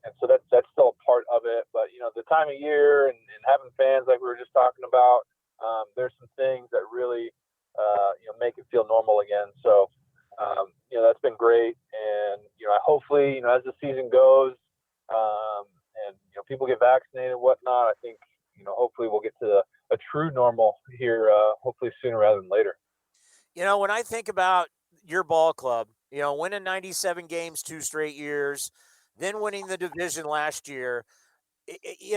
and so that's still a part of it. But the time of year and having fans like we were just talking about, there's some things that really make it feel normal again. So that's been great, and hopefully as the season goes, and people get vaccinated and whatnot, I think hopefully we'll get to a true normal here, hopefully sooner rather than later. When I think about your ball club, winning 97 games 2 straight years, then winning the division last year,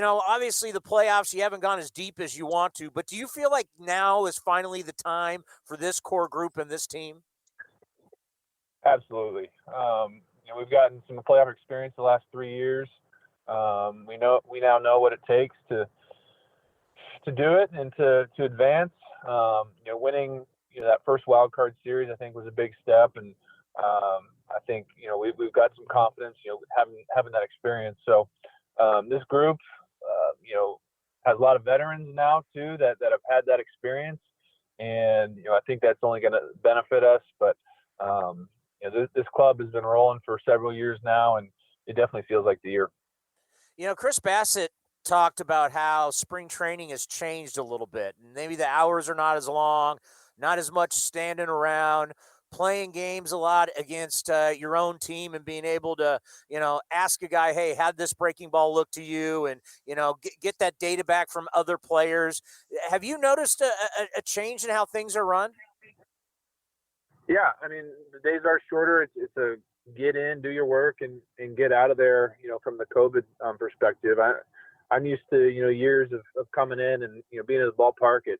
obviously the playoffs, you haven't gone as deep as you want to, but do you feel like now is finally the time for this core group and this team? Absolutely. We've gotten some playoff experience the last 3 years. We now know what it takes to do it and to advance. Winning that first wild card series, I think, was a big step, and I think we've got some confidence having that experience. So this group has a lot of veterans now too that have had that experience, and I think that's only going to benefit us. But this club has been rolling for several years now, and it definitely feels like the year. Chris Bassett talked about how spring training has changed a little bit. Maybe the hours are not as long, not as much standing around, playing games a lot against your own team and being able to, ask a guy, hey, how'd this breaking ball look to you? And, get that data back from other players. Have you noticed a change in how things are run? Yeah, I mean, the days are shorter. It's a get in, do your work, and get out of there, from the COVID perspective. I'm used to, years of coming in and, being in the ballpark at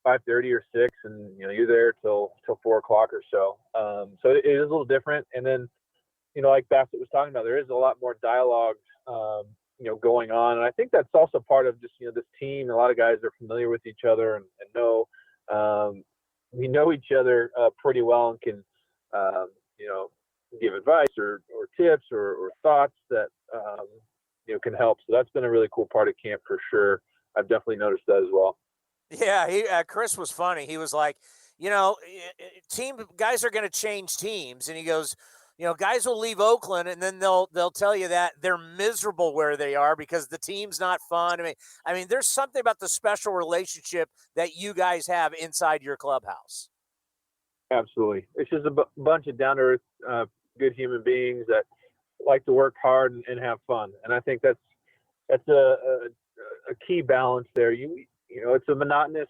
5:30 or 6, and, you're there till 4 o'clock or so. So it is a little different. And then, like Bassett was talking about, there is a lot more dialogue, going on. And I think that's also part of just, this team. A lot of guys are familiar with each other and know, we know each other pretty well and can, give advice or tips or thoughts that, can help. So that's been a really cool part of camp for sure. I've definitely noticed that as well. Yeah, Chris was funny. He was like, team guys are going to change teams, and he goes, guys will leave Oakland, and then they'll tell you that they're miserable where they are because the team's not fun. I mean, there's something about the special relationship that you guys have inside your clubhouse. Absolutely, it's just a bunch of down to earth, good human beings that like to work hard and have fun, and I think that's a key balance there. It's a monotonous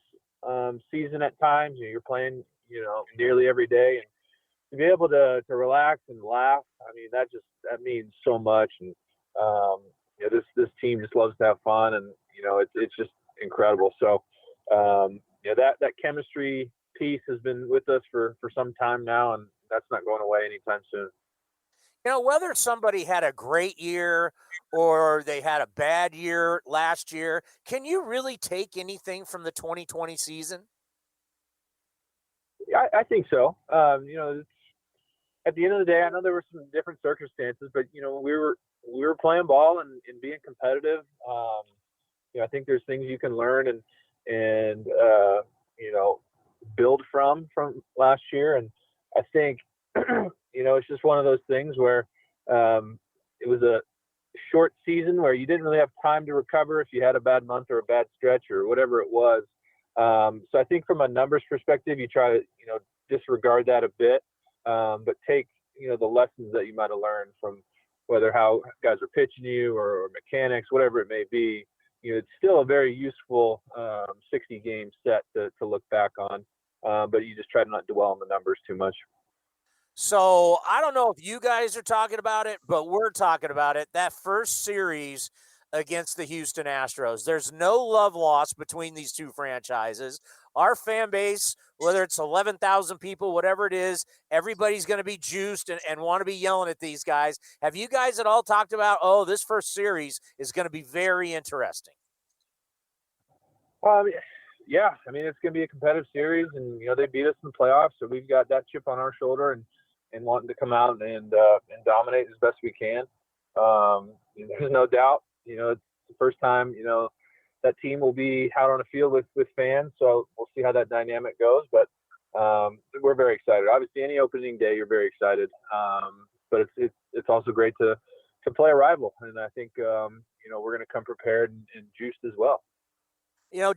season at times. You're playing, nearly every day, and to be able to relax and laugh, I mean, that means so much. And this team just loves to have fun, and it's just incredible. So that chemistry piece has been with us for some time now, and that's not going away anytime soon. Whether somebody had a great year or they had a bad year last year, can you really take anything from the 2020 season? Yeah, I think so. At the end of the day, I know there were some different circumstances, but we were playing ball and being competitive. I think there's things you can learn and build from last year, and I think it's just one of those things where it was a short season where you didn't really have time to recover if you had a bad month or a bad stretch or whatever it was. So I think from a numbers perspective, you try to disregard that a bit, but take the lessons that you might have learned from whether how guys are pitching you or mechanics, whatever it may be. It's still a very useful 60 game set to look back on, but you just try to not dwell on the numbers too much. So I don't know if you guys are talking about it, but we're talking about it. That first series against the Houston Astros, there's no love lost between these two franchises. Our fan base, whether it's 11,000 people, whatever it is, everybody's going to be juiced and want to be yelling at these guys. Have you guys at all talked about, this first series is going to be very interesting? Well, yeah. It's going to be a competitive series, and, they beat us in the playoffs, so we've got that chip on our shoulder and wanting to come out and dominate as best we can. There's no doubt, it's the first time, that team will be out on the field with fans. So we'll see how that dynamic goes, but we're very excited. Obviously any opening day, you're very excited. But it's also great to to play a rival. And I think, we're going to come prepared and juiced as well.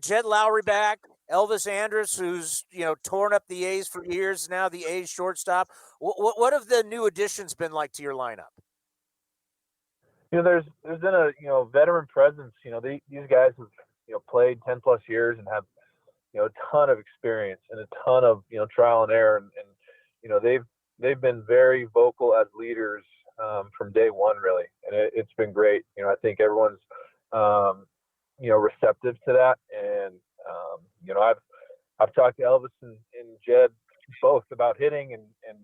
Jed Lowry back, Elvis Andrus, who's, torn up the A's for years now, the A's shortstop. What have the new additions been like to your lineup? There's been a, veteran presence. These guys have, played 10 plus years and have, a ton of experience and a ton of, trial and error. And they've been very vocal as leaders from day one, really. And it's been great. I think everyone's, receptive to that. And, I've talked to Elvis and Jed both about hitting and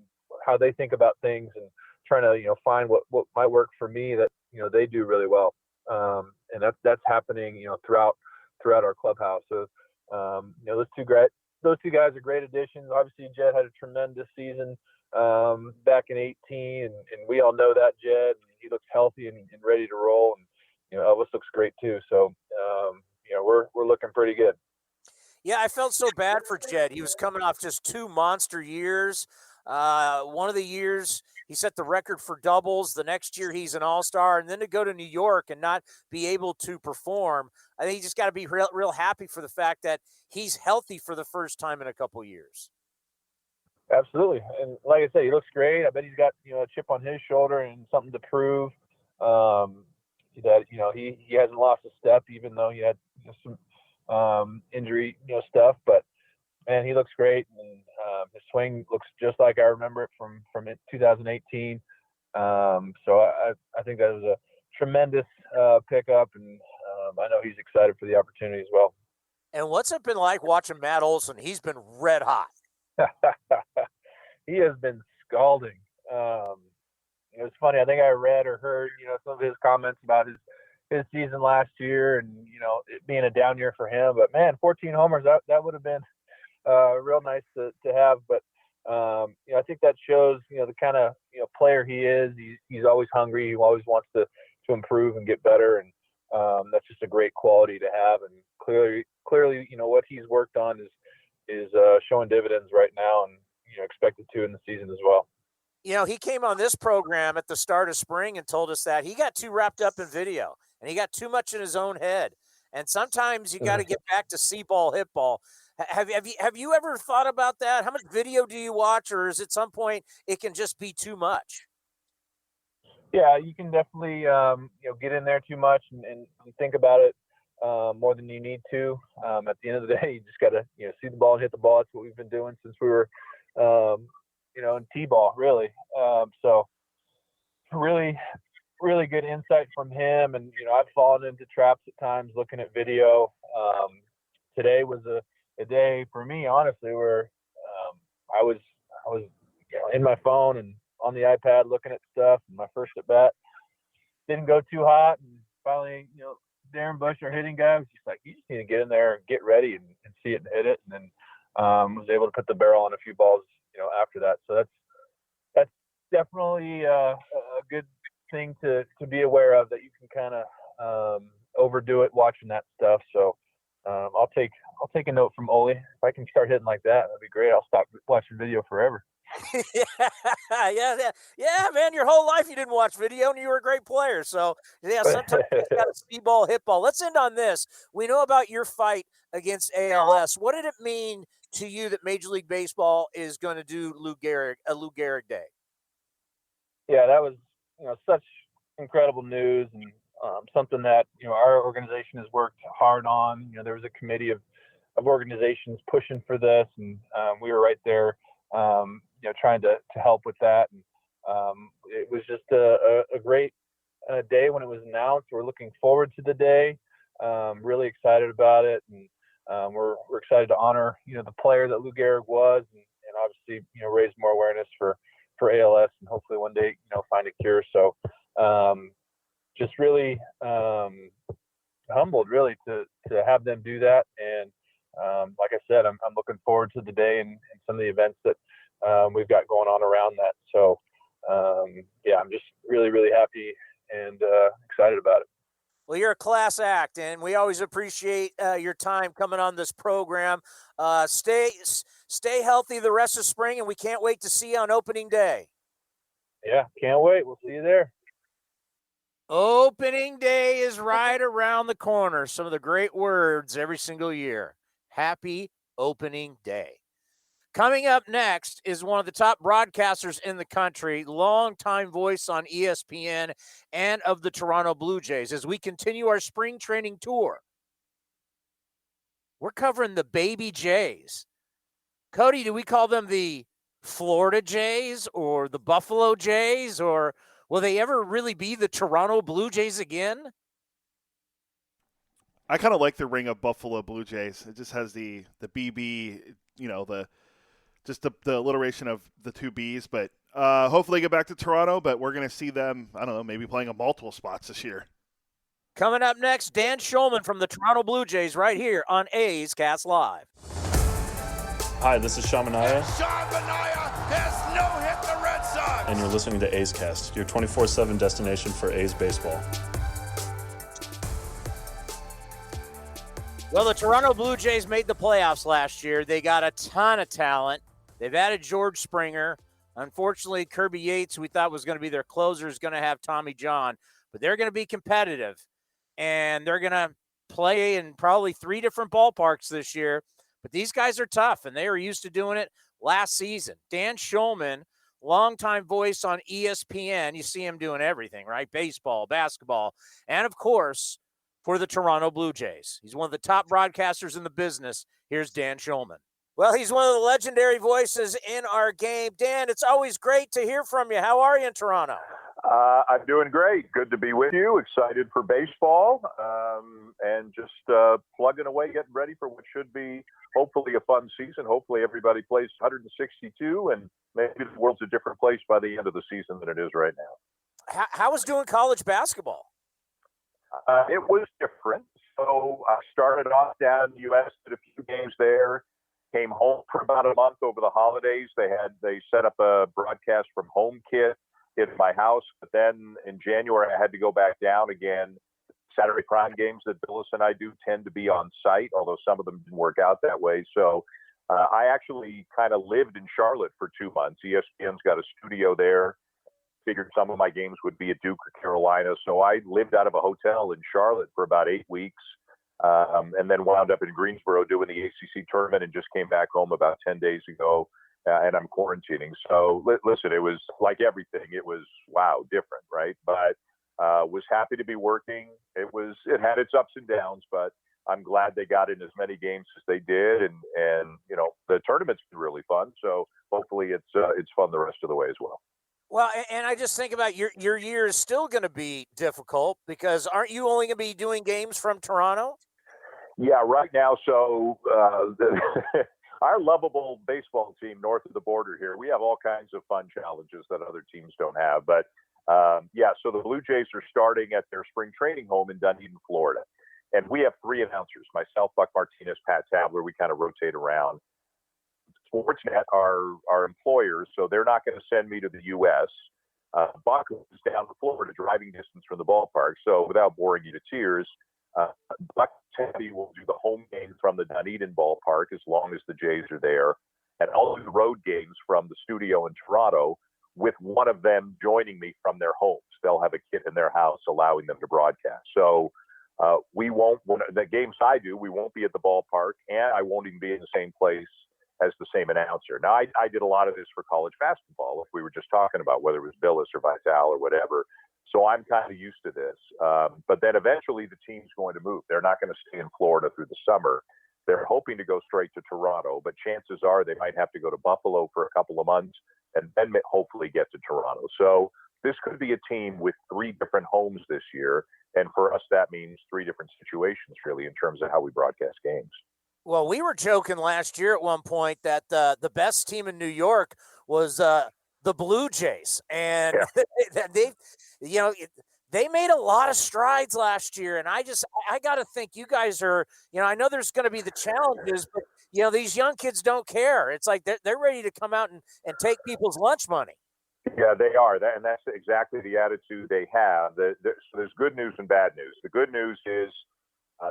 how they think about things and trying to, find what might work for me that, they do really well. And that's happening, throughout our clubhouse. So, those two guys are great additions. Obviously, Jed had a tremendous season back in 2018, and we all know that Jed. He looks healthy and ready to roll, and Elvis looks great too. So, we're looking pretty good. Yeah, I felt so bad for Jed. He was coming off just 2 monster years. One of the years he set the record for doubles. The next year he's an all-star, and then to go to New York and not be able to perform. I think you just got to be real happy for the fact that he's healthy for the first time in a couple years. Absolutely. And like I said, he looks great. I bet he's got, a chip on his shoulder and something to prove. That, he hasn't lost a step, even though he had some injury, stuff, but man, he looks great. And his swing looks just like I remember it from 2018. So I think that was a tremendous pickup, and I know he's excited for the opportunity as well. And what's it been like watching Matt Olson? He's been red hot. He has been scalding. It was funny. I think I read or heard, some of his comments about his season last year and, it being a down year for him. But, man, 14 homers, that would have been real nice to have. But, I think that shows, the kind of, player he is. He's always hungry. He always wants to improve and get better. And that's just a great quality to have. And clearly, what he's worked on is showing dividends right now, and, expected to in the season as well. He came on this program at the start of spring and told us that he got too wrapped up in video and he got too much in his own head. And sometimes you got to get back to see ball, hit ball. Have you ever thought about that? How much video do you watch, or is at some point it can just be too much? Yeah, you can definitely get in there too much and think about it more than you need to. At the end of the day, you just got to see the ball and hit the ball. That's what we've been doing since we were in T-ball, really. So really, really good insight from him. And, I've fallen into traps at times looking at video. Today was a day for me, honestly, where I was in my phone and on the iPad looking at stuff. And my first at bat didn't go too hot. And finally, Darren Bush, our hitting guy, was just like, you just need to get in there and get ready and see it and hit it. And then was able to put the barrel on a few balls after that. So that's definitely a good thing to be aware of, that you can kind of overdo it watching that stuff. So I'll take a note from Ole. If I can start hitting like that, that'd be great. I'll stop watching video forever. yeah, man. Your whole life you didn't watch video, and you were a great player. So yeah, sometimes you got to see ball, hit ball. Let's end on this. We know about your fight against ALS. What did it mean to you that Major League Baseball is going to do Lou Gehrig Day? Yeah, that was such incredible news, and something that our organization has worked hard on. There was a committee of organizations pushing for this, and we were right there, trying to help with that. And it was just a great day when it was announced. We're looking forward to the day. Really excited about it, and we're excited to honor the player that Lou Gehrig was, and obviously raise more awareness for ALS, and hopefully one day find a cure. So just really humbled, really, to have them do that. And like I said, I'm looking forward to the day and some of the events that we've got going on around that. So I'm just really, really happy and excited about it. Well, you're a class act, and we always appreciate your time coming on this program. Stay healthy the rest of spring, and we can't wait to see you on opening day. Yeah, can't wait. We'll see you there. Opening day is right around the corner. Some of the great words every single year. Happy opening day. Coming up next is one of the top broadcasters in the country, longtime voice on ESPN and of the Toronto Blue Jays. As we continue our spring training tour, we're covering the baby Jays. Cody, do we call them the Florida Jays or the Buffalo Jays, or will they ever really be the Toronto Blue Jays again? I kind of like the ring of Buffalo Blue Jays. It just has the BB, the alliteration of the two Bs. But hopefully get back to Toronto, but we're going to see them, I don't know, maybe playing on multiple spots this year. Coming up next, Dan Shulman from the Toronto Blue Jays right here on A's Cast Live. Hi, this is Sean Manaea. Sean Manaea has no-hit the Red Sox. And you're listening to A's Cast, your 24/7 destination for A's baseball. Well, the Toronto Blue Jays made the playoffs last year. They got a ton of talent. They've added George Springer. Unfortunately, Kirby Yates, we thought was going to be their closer, is going to have Tommy John. But they're going to be competitive. And they're going to play in probably 3 different ballparks this year. But these guys are tough, and they were used to doing it last season. Dan Shulman, longtime voice on ESPN. You see him doing everything, right? Baseball, basketball, and, of course, for the Toronto Blue Jays. He's one of the top broadcasters in the business. Here's Dan Shulman. Well, he's one of the legendary voices in our game. Dan, it's always great to hear from you. How are you in Toronto? I'm doing great. Good to be with you. Excited for baseball, and just plugging away, getting ready for what should be hopefully a fun season. Hopefully everybody plays 162, and maybe the world's a different place by the end of the season than it is right now. How was doing college basketball? It was different. So I started off down in the U.S., did a few games there, came home for about a month over the holidays. They set up a broadcast from home kit in my house, but then in January I had to go back down again. Saturday prime games that Billis and I do tend to be on site, although some of them didn't work out that way. So I actually kind of lived in Charlotte for 2 months. ESPN's got a studio there. Figured some of my games would be at Duke or Carolina. So I lived out of a hotel in Charlotte for about 8 weeks, and then wound up in Greensboro doing the ACC tournament and just came back home about 10 days ago. And I'm quarantining. So listen, it was like everything. It was, wow, different, right? But was happy to be working. It had its ups and downs, but I'm glad they got in as many games as they did. And the tournament's been really fun. So hopefully it's fun the rest of the way as well. Well, and I just think about your year is still going to be difficult because aren't you only going to be doing games from Toronto? Yeah, right now. So our lovable baseball team north of the border here, we have all kinds of fun challenges that other teams don't have. But so the Blue Jays are starting at their spring training home in Dunedin, Florida. And we have 3 announcers, myself, Buck Martinez, Pat Tabler. We kind of rotate around. Sportsnet are our employers, so they're not going to send me to the U.S. Buck is down to Florida, driving distance from the ballpark. So without boring you to tears, Buck Teddy will do the home game from the Dunedin ballpark as long as the Jays are there. And I'll do the road games from the studio in Toronto with one of them joining me from their homes. They'll have a kit in their house allowing them to broadcast. So we won't, the games I do, we won't be at the ballpark, and I won't even be in the same place as the same announcer. Now, I did a lot of this for college basketball, if we were just talking about whether it was Billis or Vital or whatever. So I'm kind of used to this. But then eventually the team's going to move. They're not going to stay in Florida through the summer. They're hoping to go straight to Toronto, but chances are they might have to go to Buffalo for a couple of months and then hopefully get to Toronto. So this could be a team with 3 different homes this year. And for us, that means 3 different situations, really, in terms of how we broadcast games. Well, we were joking last year at one point that the best team in New York was the Blue Jays, and they made a lot of strides last year. And I got to think you guys are, I know there's going to be the challenges, but these young kids don't care. It's like they're ready to come out and take people's lunch money. Yeah, they are, and that's exactly the attitude they have. So there's good news and bad news. The good news is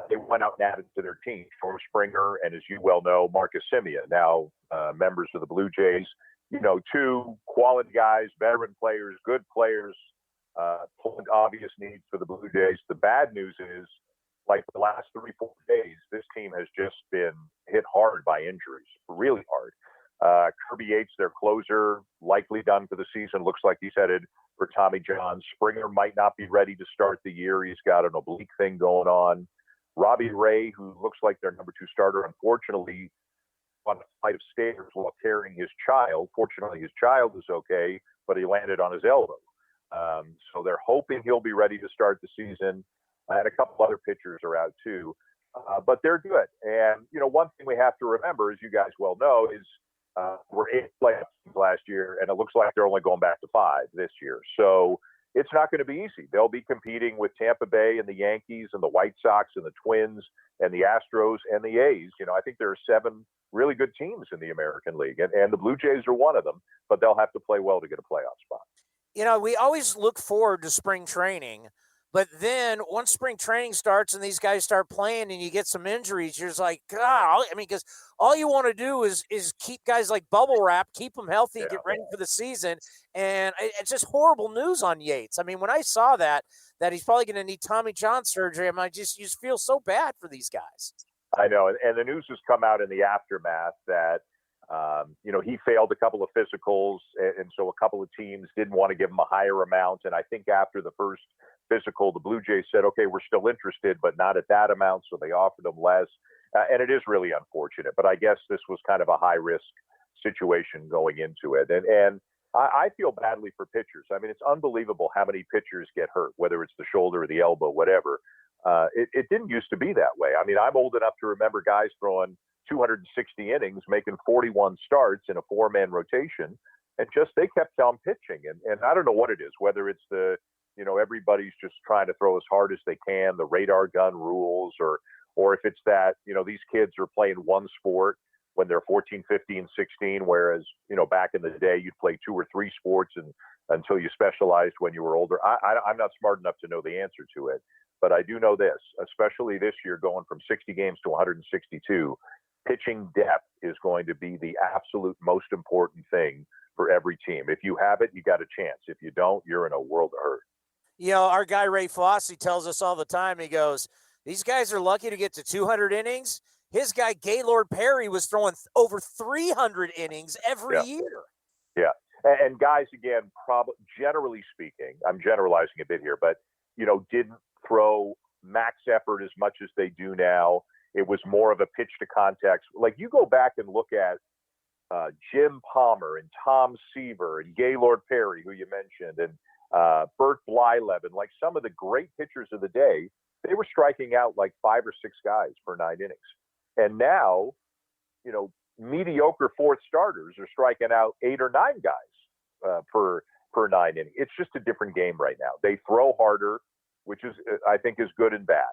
they went out and added to their team, George Springer, and as you well know, Marcus Semien, now members of the Blue Jays. 2 quality guys, veteran players, good players, Obvious needs for the Blue Jays. The bad news is, like the last 3-4 days, this team has just been hit hard by injuries, really hard. Kirby Yates, their closer, likely done for the season. Looks like he's headed for Tommy John. Springer might not be ready to start the year. He's got an oblique thing going on. Robbie Ray, who looks like their number 2 starter, unfortunately, on a flight of stairs while carrying his child. Fortunately, his child is okay, but he landed on his elbow. So they're hoping he'll be ready to start the season. And a couple other pitchers are out too. But they're good. And, one thing we have to remember, as you guys well know, is we're 8 playoff teams last year, and it looks like they're only going back to 5 this year. So it's not going to be easy. They'll be competing with Tampa Bay and the Yankees and the White Sox and the Twins and the Astros and the A's. I think there are 7 really good teams in the American League, and the Blue Jays are one of them, but they'll have to play well to get a playoff spot. We always look forward to spring training, but then once spring training starts and these guys start playing and you get some injuries, you're just like, God, because all you want to do is keep guys like bubble wrap, keep them healthy, and get ready for the season. And it's just horrible news on Yates. When I saw that he's probably going to need Tommy John surgery, you just feel so bad for these guys. I know. And the news has come out in the aftermath that, he failed a couple of physicals. And so a couple of teams didn't want to give him a higher amount. And I think after the first physical, the Blue Jays said, okay, we're still interested, but not at that amount. So they offered him less. And it is really unfortunate. But I guess this was kind of a high risk situation going into it. And I feel badly for pitchers. It's unbelievable how many pitchers get hurt, whether it's the shoulder or the elbow, whatever. It didn't used to be that way. I'm old enough to remember guys throwing 260 innings, making 41 starts in a 4-man rotation, and they kept on pitching. And I don't know what it is, whether it's everybody's just trying to throw as hard as they can, the radar gun rules, or if it's that, these kids are playing one sport when they're 14, 15, 16, whereas, back in the day, you'd play 2 or 3 sports until you specialized when you were older. I'm not smart enough to know the answer to it. But I do know this, especially this year, going from 60 games to 162, pitching depth is going to be the absolute most important thing for every team. If you have it, you got a chance. If you don't, you're in a world of hurt. Our guy Ray Fosse tells us all the time, he goes, these guys are lucky to get to 200 innings. His guy Gaylord Perry was throwing over 300 innings every year. Yeah. And guys, again, probably generally speaking, I'm generalizing a bit here, but, didn't throw max effort as much as they do now. It was more of a pitch to contact. Like you go back and look at Jim Palmer and Tom Seaver and Gaylord Perry, who you mentioned, and Bert Blyleven, like some of the great pitchers of the day, they were striking out like 5 or 6 guys per 9 innings. And now, mediocre 4th starters are striking out 8 or 9 guys per 9 innings. It's just a different game right now. They throw harder, which is, I think, is good and bad.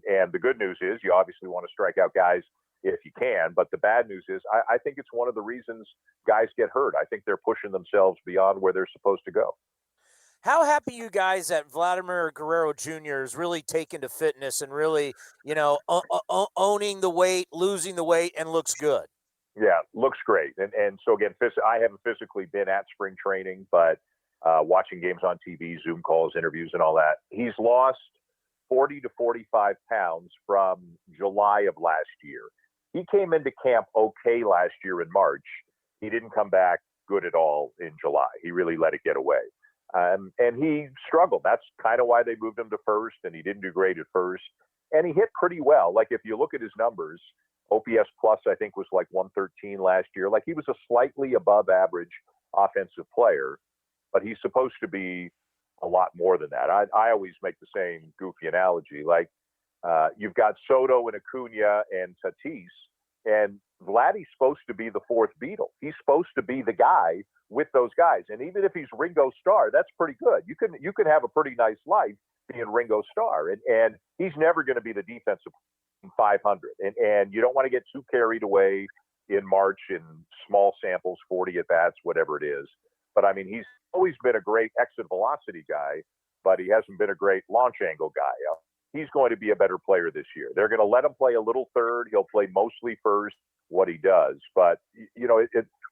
And the good news is you obviously want to strike out guys if you can. But the bad news is I think it's one of the reasons guys get hurt. I think they're pushing themselves beyond where they're supposed to go. How happy you guys that Vladimir Guerrero Jr. is really taken to fitness and really, owning the weight, losing the weight, and looks good? Yeah, looks great. And so, again, I haven't physically been at spring training, but watching games on TV, Zoom calls, interviews, and all that. He's lost 40 to 45 pounds from July of last year. He came into camp okay last year in March. He didn't come back good at all in July. He really let it get away. And he struggled. That's kind of why they moved him to first, and he didn't do great at first. And he hit pretty well. Like, if you look at his numbers, OPS plus, I think, was like 113 last year. Like, he was a slightly above average offensive player, but he's supposed to be a lot more than that. I always make the same goofy analogy. Like, you've got Soto and Acuna and Tatis, and Vladdy's supposed to be the 4th Beatle. He's supposed to be the guy with those guys. And even if he's Ringo Starr, that's pretty good. You can have a pretty nice life being Ringo Starr. And he's never going to be the defensive 500. And you don't want to get too carried away in March in small samples, 40 at bats, whatever it is. But I mean, he's always been a great exit velocity guy, but he hasn't been a great launch angle guy. He's going to be a better player this year. They're going to let him play a little third. He'll play mostly first, what he does. But,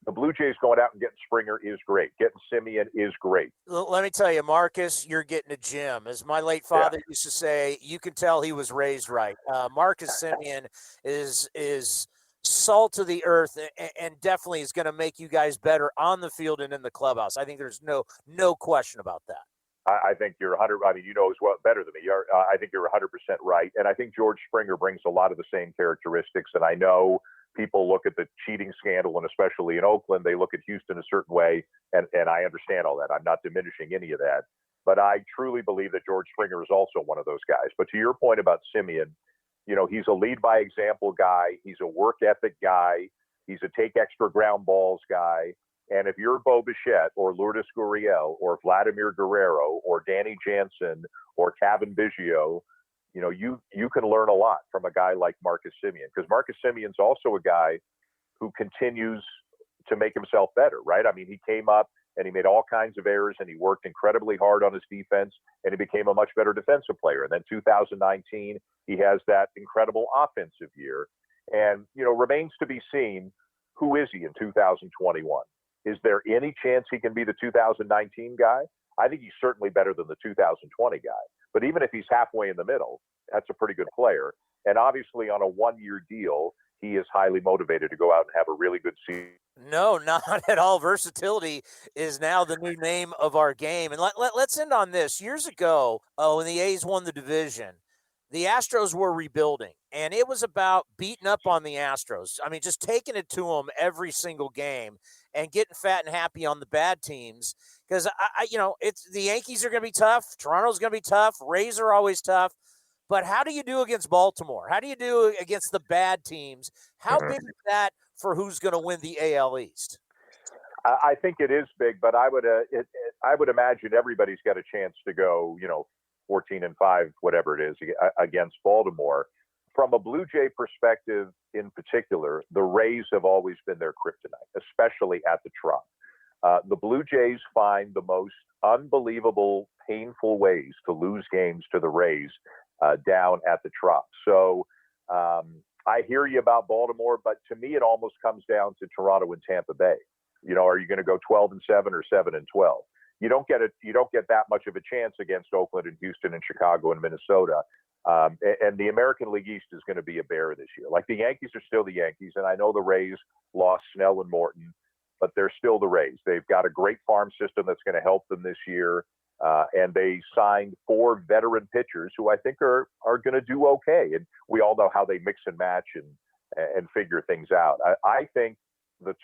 The Blue Jays going out and getting Springer is great. Getting Semien is great. Let me tell you, Marcus, you're getting a gem. As my late father used to say, you can tell he was raised right. Marcus Semien is salt of the earth and definitely is going to make you guys better on the field and in the clubhouse. I think there's no question about that. I think you're 100. I mean, you know as well better than me. I think you're 100% right, and I think George Springer brings a lot of the same characteristics. And I know people look at the cheating scandal, and especially in Oakland, they look at Houston a certain way, and I understand all that. I'm not diminishing any of that, but I truly believe that George Springer is also one of those guys. But to your point about Semien, you know, he's a lead by example guy. He's a work ethic guy. He's a take extra ground balls guy. And if you're Bo Bichette or Lourdes Gurriel or Vladimir Guerrero or Danny Jansen or Kevin Biggio, you know, you can learn a lot from a guy like Marcus Semien, because Marcus Semien's also a guy who continues to make himself better, right? I mean, he came up and he made all kinds of errors and he worked incredibly hard on his defense and he became a much better defensive player. And then 2019, he has that incredible offensive year. And, you know, remains to be seen, who is he in 2021? Is there any chance he can be the 2019 guy? I think he's certainly better than the 2020 guy. But even if he's halfway in the middle, that's a pretty good player. And obviously on a one-year deal, he is highly motivated to go out and have a really good season. No, not at all. Versatility is now the new name of our game. And let's end on this. Years ago, when the A's won the division, the Astros were rebuilding, and it was about beating up on the Astros. I mean, just taking it to them every single game and getting fat and happy on the bad teams. Because, it's the Yankees are going to be tough. Toronto's going to be tough. Rays are always tough. But how do you do against Baltimore? How do you do against the bad teams? How big is that for who's going to win the AL East? I think it is big, but I would imagine everybody's got a chance to go, 14-5, whatever it is, against Baltimore. From a Blue Jay perspective in particular, the Rays have always been their kryptonite, especially at the Trop. The Blue Jays find the most unbelievable, painful ways to lose games to the Rays down at the Trop. So I hear you about Baltimore, but to me, it almost comes down to Toronto and Tampa Bay. Are you going to go 12-7 or 7-12? You don't get that much of a chance against Oakland and Houston and Chicago and Minnesota. And the American League East is going to be a bear this year. Like, the Yankees are still the Yankees, and I know the Rays lost Snell and Morton, but they're still the Rays. They've got a great farm system that's going to help them this year, and they signed 4 veteran pitchers who I think are going to do okay. And we all know how they mix and match and figure things out. I think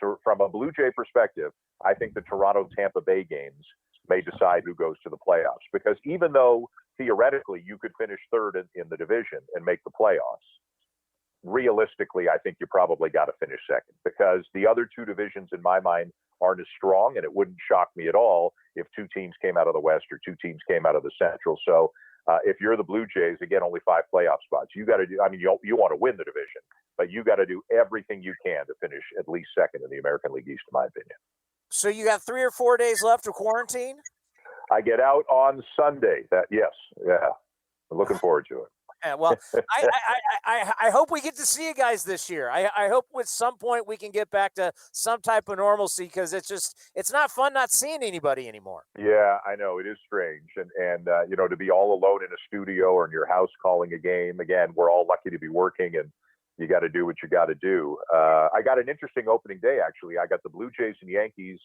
from a Blue Jay perspective, I think the Toronto-Tampa Bay games may decide who goes to the playoffs, because even though theoretically you could finish third in the division and make the playoffs, realistically, I think you probably got to finish second, because the other 2 divisions in my mind aren't as strong, and it wouldn't shock me at all if 2 teams came out of the West or 2 teams came out of the Central. So if you're the Blue Jays, again, only 5 playoff spots. You got to do, you want to win the division, but you got to do everything you can to finish at least second in the American League East, in my opinion. So you got 3 or 4 days left of quarantine? I get out on Sunday. I'm looking forward to it. Yeah, well, I hope we get to see you guys this year. I hope at some point we can get back to some type of normalcy, because it's not fun not seeing anybody anymore. Yeah, I know. It is strange. And to be all alone in a studio or in your house calling a game, again, we're all lucky to be working, and you got to do what you got to do. I got an interesting opening day, actually. I got the Blue Jays and Yankees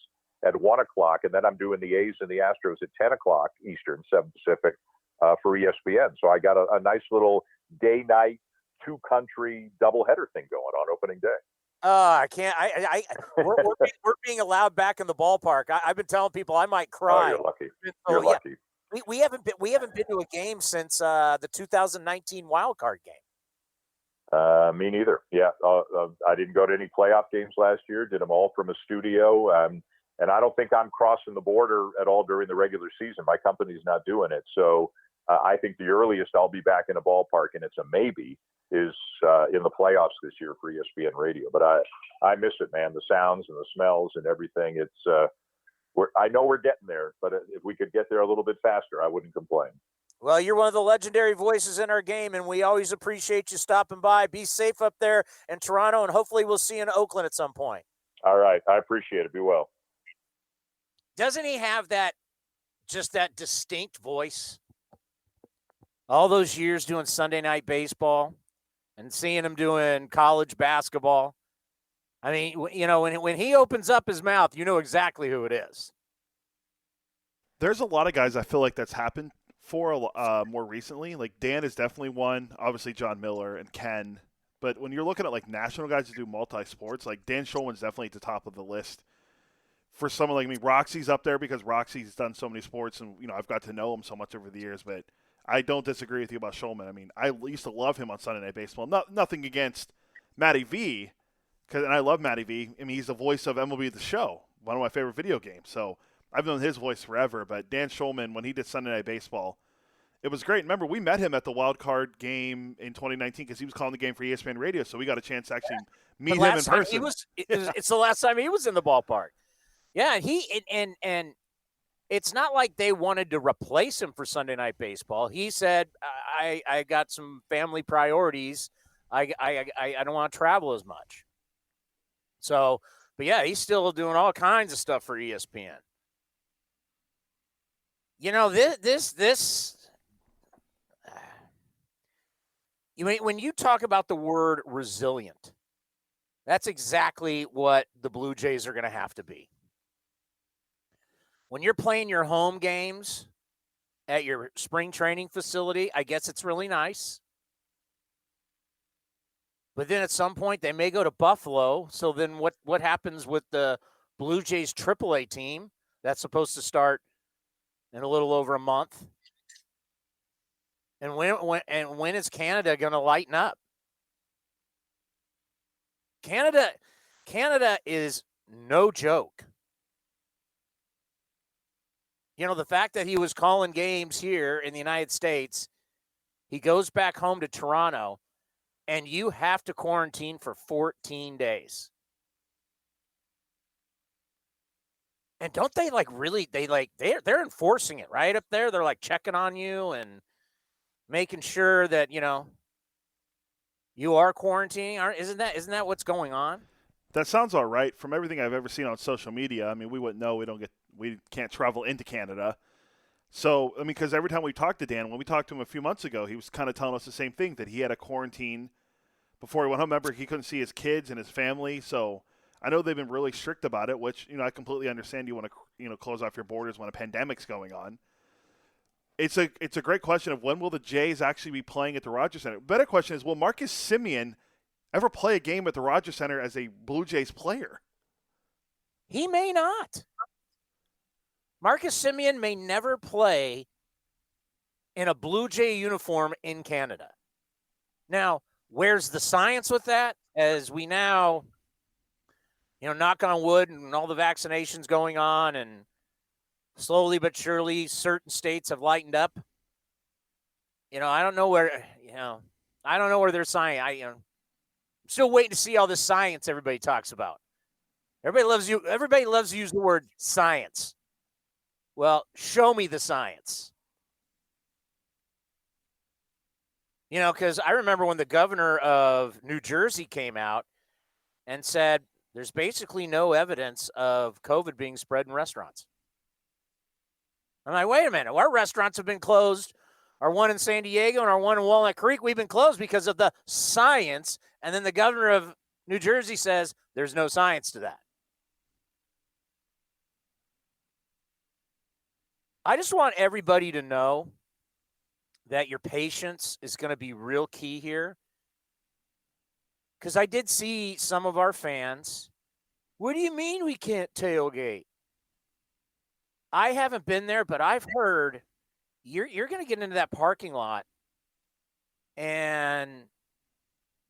at 1 o'clock, and then I'm doing the A's and the Astros at 10 o'clock Eastern, 7 Pacific, for ESPN. So I got a nice little day-night, 2-country doubleheader thing going on opening day. I can't. We're being allowed back in the ballpark. I've been telling people I might cry. Oh, you're lucky. You're lucky. We haven't been to a game since the 2019 wild card game. Me neither. Yeah, I didn't go to any playoff games last year. Did them all from a studio, and I don't think I'm crossing the border at all during the regular season. My company's not doing it, so I think the earliest I'll be back in a ballpark, and it's a maybe, is in the playoffs this year for ESPN Radio. But I miss it, man. The sounds and the smells and everything. It's I know we're getting there, but if we could get there a little bit faster, I wouldn't complain. Well, you're one of the legendary voices in our game, and we always appreciate you stopping by. Be safe up there in Toronto, and hopefully we'll see you in Oakland at some point. All right. I appreciate it. Be well. Doesn't he have that distinct voice? All those years doing Sunday Night Baseball and seeing him doing college basketball. I mean, when he opens up his mouth, you know exactly who it is. There's a lot of guys I feel like that's happened for more recently. Like Dan is definitely one. Obviously John Miller and Ken. But when you're looking at like national guys who do multi-sports, like Dan Shulman's definitely at the top of the list. For someone like me, Roxy's up there because Roxy's done so many sports, and I've got to know him so much over the years. But I don't disagree with you about Shulman. I mean, I used to love him on Sunday Night Baseball. Nothing against Matty V, and I love Matty V. I mean, he's the voice of MLB The Show, one of my favorite video games. So I've known his voice forever. But Dan Shulman, when he did Sunday Night Baseball, it was great. Remember, we met him at the wild card game in 2019 because he was calling the game for ESPN Radio, so we got a chance to actually meet him in person. It's the last time he was in the ballpark. Yeah, and it's not like they wanted to replace him for Sunday Night Baseball. He said, "I got some family priorities. I don't want to travel as much." So, but yeah, he's still doing all kinds of stuff for ESPN. This. When you talk about the word resilient, that's exactly what the Blue Jays are going to have to be. When you're playing your home games at your spring training facility, I guess it's really nice. But then at some point they may go to Buffalo. So then what happens with the Blue Jays AAA team that's supposed to start in a little over a month? And when is Canada going to lighten up? Canada is no joke. The fact that he was calling games here in the United States, he goes back home to Toronto, and you have to quarantine for 14 days. And don't they they're enforcing it right up there? They're like checking on you and making sure that, you are quarantining. Isn't that what's going on? That sounds all right. From everything I've ever seen on social media, I mean, we wouldn't know. We can't travel into Canada. So, I mean, because every time we talked to Dan, when we talked to him a few months ago, he was kind of telling us the same thing, that he had a quarantine before he went home. Remember, he couldn't see his kids and his family. So I know they've been really strict about it, which, I completely understand. You want to, close off your borders when a pandemic's going on. It's a great question of when will the Jays actually be playing at the Rogers Center. Better question is, will Marcus Semien ever play a game at the Rogers Center as a Blue Jays player? He may not. Marcus Semien may never play in a Blue Jay uniform in Canada. Now, where's the science with that? As we now, knock on wood, and all the vaccinations going on, and slowly but surely certain states have lightened up. I don't know where, I don't know where there's science. I'm still waiting to see all this science everybody talks about. Everybody loves to use the word science. Well, show me the science. Because I remember when the governor of New Jersey came out and said there's basically no evidence of COVID being spread in restaurants. I'm like, wait a minute. Our restaurants have been closed. Our one in San Diego and our one in Walnut Creek, we've been closed because of the science. And then the governor of New Jersey says there's no science to that. I just want everybody to know that your patience is going to be real key here. Because I did see some of our fans. What do you mean we can't tailgate? I haven't been there, but I've heard you're going to get into that parking lot, and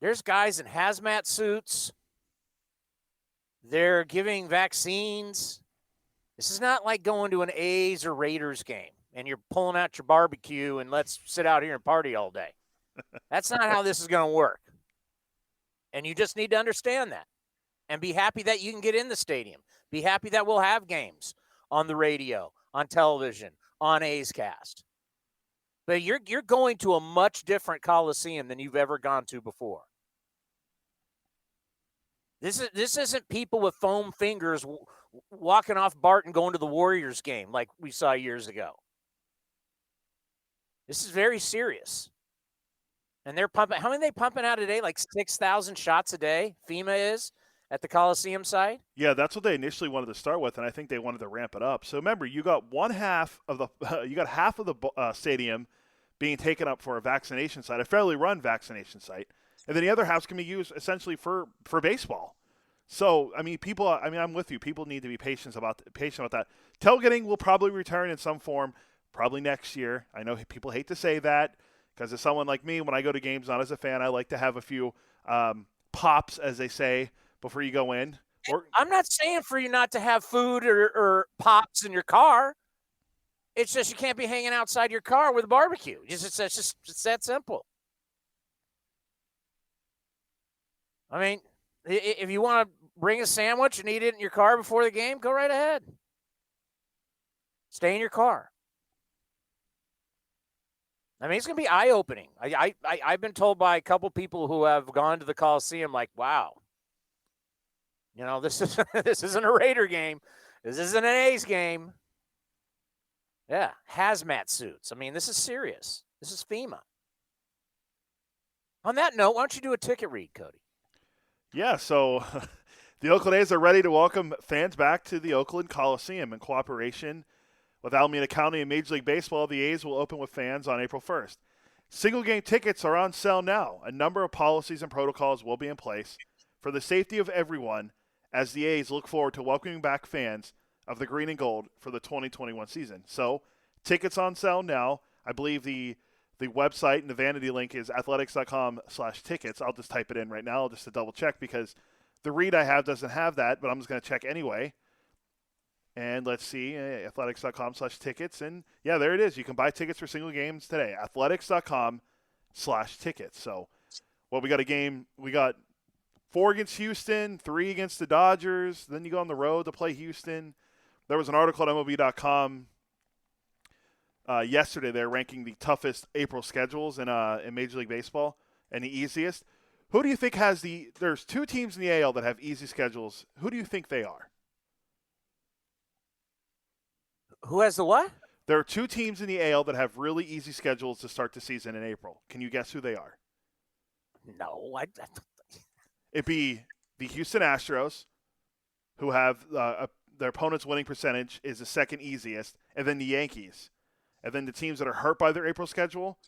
there's guys in hazmat suits. They're giving vaccines. This is not like going to an A's or Raiders game, and you're pulling out your barbecue and let's sit out here and party all day. That's not how this is going to work. And you just need to understand that and be happy that you can get in the stadium. Be happy that we'll have games on the radio, on television, on A's Cast. But you're going to a much different Coliseum than you've ever gone to before. This isn't people with foam fingers walking off BART and going to the Warriors game like we saw years ago. This is very serious. And they're pumping. How many are they pumping out a day? Like 6,000 shots a day, FEMA is, at the Coliseum site? Yeah, that's what they initially wanted to start with, and I think they wanted to ramp it up. So remember, you got half of the stadium being taken up for a vaccination site, a fairly run vaccination site, and then the other half's can be used essentially for baseball. So I mean, I'm with you. People need to be patient about that. Tailgating will probably return in some form, probably next year. I know people hate to say that because as someone like me, when I go to games, not as a fan, I like to have a few pops, as they say, before you go in. I'm not saying for you not to have food or pops in your car. It's just you can't be hanging outside your car with a barbecue. It's that simple. I mean, if you want to bring a sandwich and eat it in your car before the game, go right ahead. Stay in your car. I mean, it's going to be eye-opening. I've been told by a couple people who have gone to the Coliseum, like, wow, you know, this isn't a Raider game. This isn't an A's game. Yeah, hazmat suits. I mean, this is serious. This is FEMA. On that note, why don't you do a ticket read, Cody? Yeah, so the Oakland A's are ready to welcome fans back to the Oakland Coliseum in cooperation with Alameda County and Major League Baseball. The A's will open with fans on April 1st. Single-game tickets are on sale now. A number of policies and protocols will be in place for the safety of everyone as the A's look forward to welcoming back fans of the green and gold for the 2021 season. So, tickets on sale now. I believe the website and the vanity link is athletics.com/tickets. I'll just type it in right now just to double check because the read I have doesn't have that, but I'm just going to check anyway. And let's see, athletics.com/tickets. And yeah, there it is. You can buy tickets for single games today. Athletics.com/tickets. So, well, we got a game. We got 4 against Houston, 3 against the Dodgers. Then you go on the road to play Houston. There was an article at MLB.com yesterday. They're ranking the toughest April schedules in Major League Baseball and the easiest. Who do you think has there's 2 teams in the AL that have easy schedules. Who do you think they are? Who has the what? There are 2 teams in the AL that have really easy schedules to start the season in April. Can you guess who they are? No, It'd be the Houston Astros, who have their opponent's winning percentage is the second easiest, and then the Yankees. And then the teams that are hurt by their April schedule,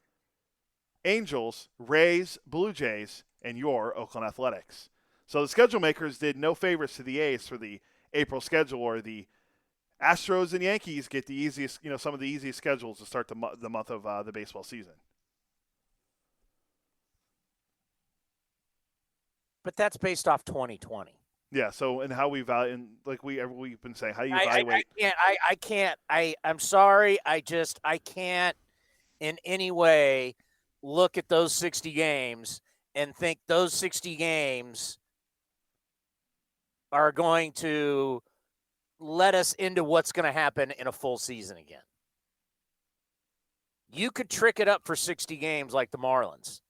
Angels, Rays, Blue Jays, and your Oakland Athletics. So the schedule makers did no favors to the A's for the April schedule, or the Astros and Yankees get the easiest, some of the easiest schedules to start the month of the baseball season. But that's based off 2020. Yeah. So, and how we value, and like we've been saying, how do you evaluate? I can't. I'm sorry. I can't in any way look at those 60 games and think those 60 games are going to let us into what's going to happen in a full season again. You could trick it up for 60 games like the Marlins.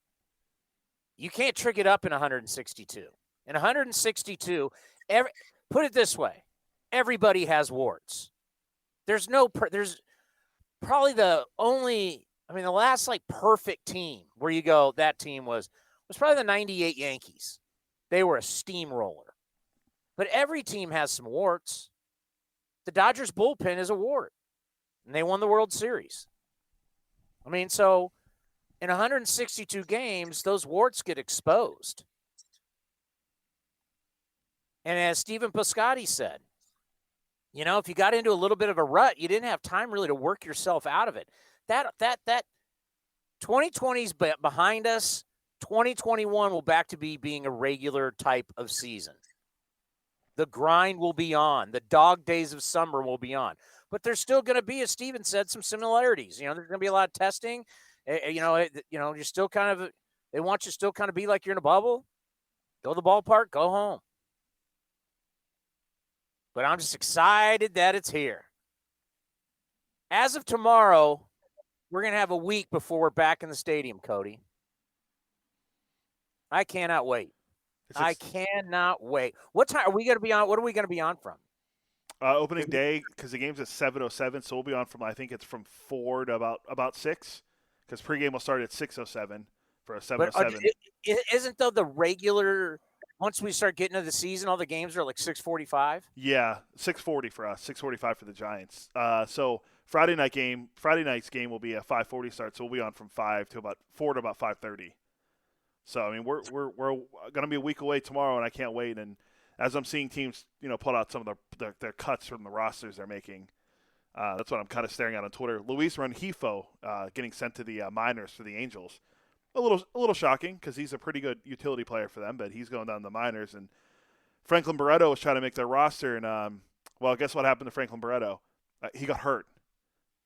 You can't trick it up in 162. In 162, put it this way, everybody has warts. There's probably the last perfect team where you go, that team was probably the 98 Yankees. They were a steamroller. But every team has some warts. The Dodgers bullpen is a wart, and they won the World Series. I mean, so in 162 games, those warts get exposed. And as Stephen Piscotty said, if you got into a little bit of a rut, you didn't have time really to work yourself out of it. That 2020 is behind us. 2021 will back to being a regular type of season. The grind will be on. The dog days of summer will be on. But there's still going to be, as Steven said, some similarities. There's going to be a lot of testing. You're still they want you to still kind of be like you're in a bubble. Go to the ballpark, go home. But I'm just excited that it's here. As of tomorrow, we're going to have a week before we're back in the stadium, Cody. I cannot wait. I cannot wait. What time are we going to be on? What are we going to be on from? Opening day, because the game's at 7:07, so we'll be on from, I think it's from 4 to about 6, because pregame will start at 6:07 for a 7:07. Isn't though the regular, once we start getting to the season, all the games are like 6:45? Yeah, 6:40 for us, 6:45 for the Giants. So Friday night's game will be a 5:40 start, so we'll be on from 4 to about 5:30. So I mean, we're going to be a week away tomorrow, and I can't wait. And as I'm seeing teams, pull out some of their cuts from the rosters they're making, that's what I'm kind of staring at on Twitter. Luis Rengifo getting sent to the minors for the Angels. A little shocking because he's a pretty good utility player for them, but he's going down to the minors. And Franklin Barreto was trying to make their roster, and well, guess what happened to Franklin Barreto? He got hurt.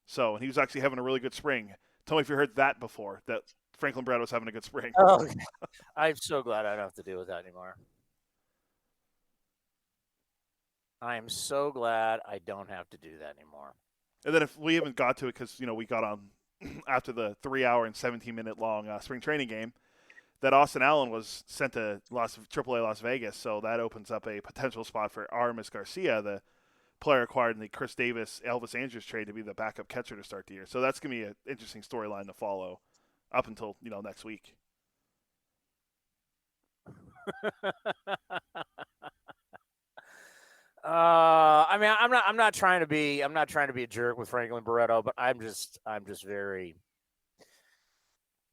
So, and he was actually having a really good spring. Tell me if you heard that before, that Franklin Barreto was having a good spring. Oh, I'm so glad I don't have to deal with that anymore. I am so glad I don't have to do that anymore. And then if we haven't got to it because, we got on after the 3-hour and 17-minute long spring training game, that Austin Allen was sent to AAA Las Vegas, so that opens up a potential spot for Aramis Garcia, the player acquired in the Chris Davis, Elvis Andrus trade to be the backup catcher to start the year. So that's going to be an interesting storyline to follow up until, next week. I mean, I'm not trying to be a jerk with Franklin Barreto, but I'm just very,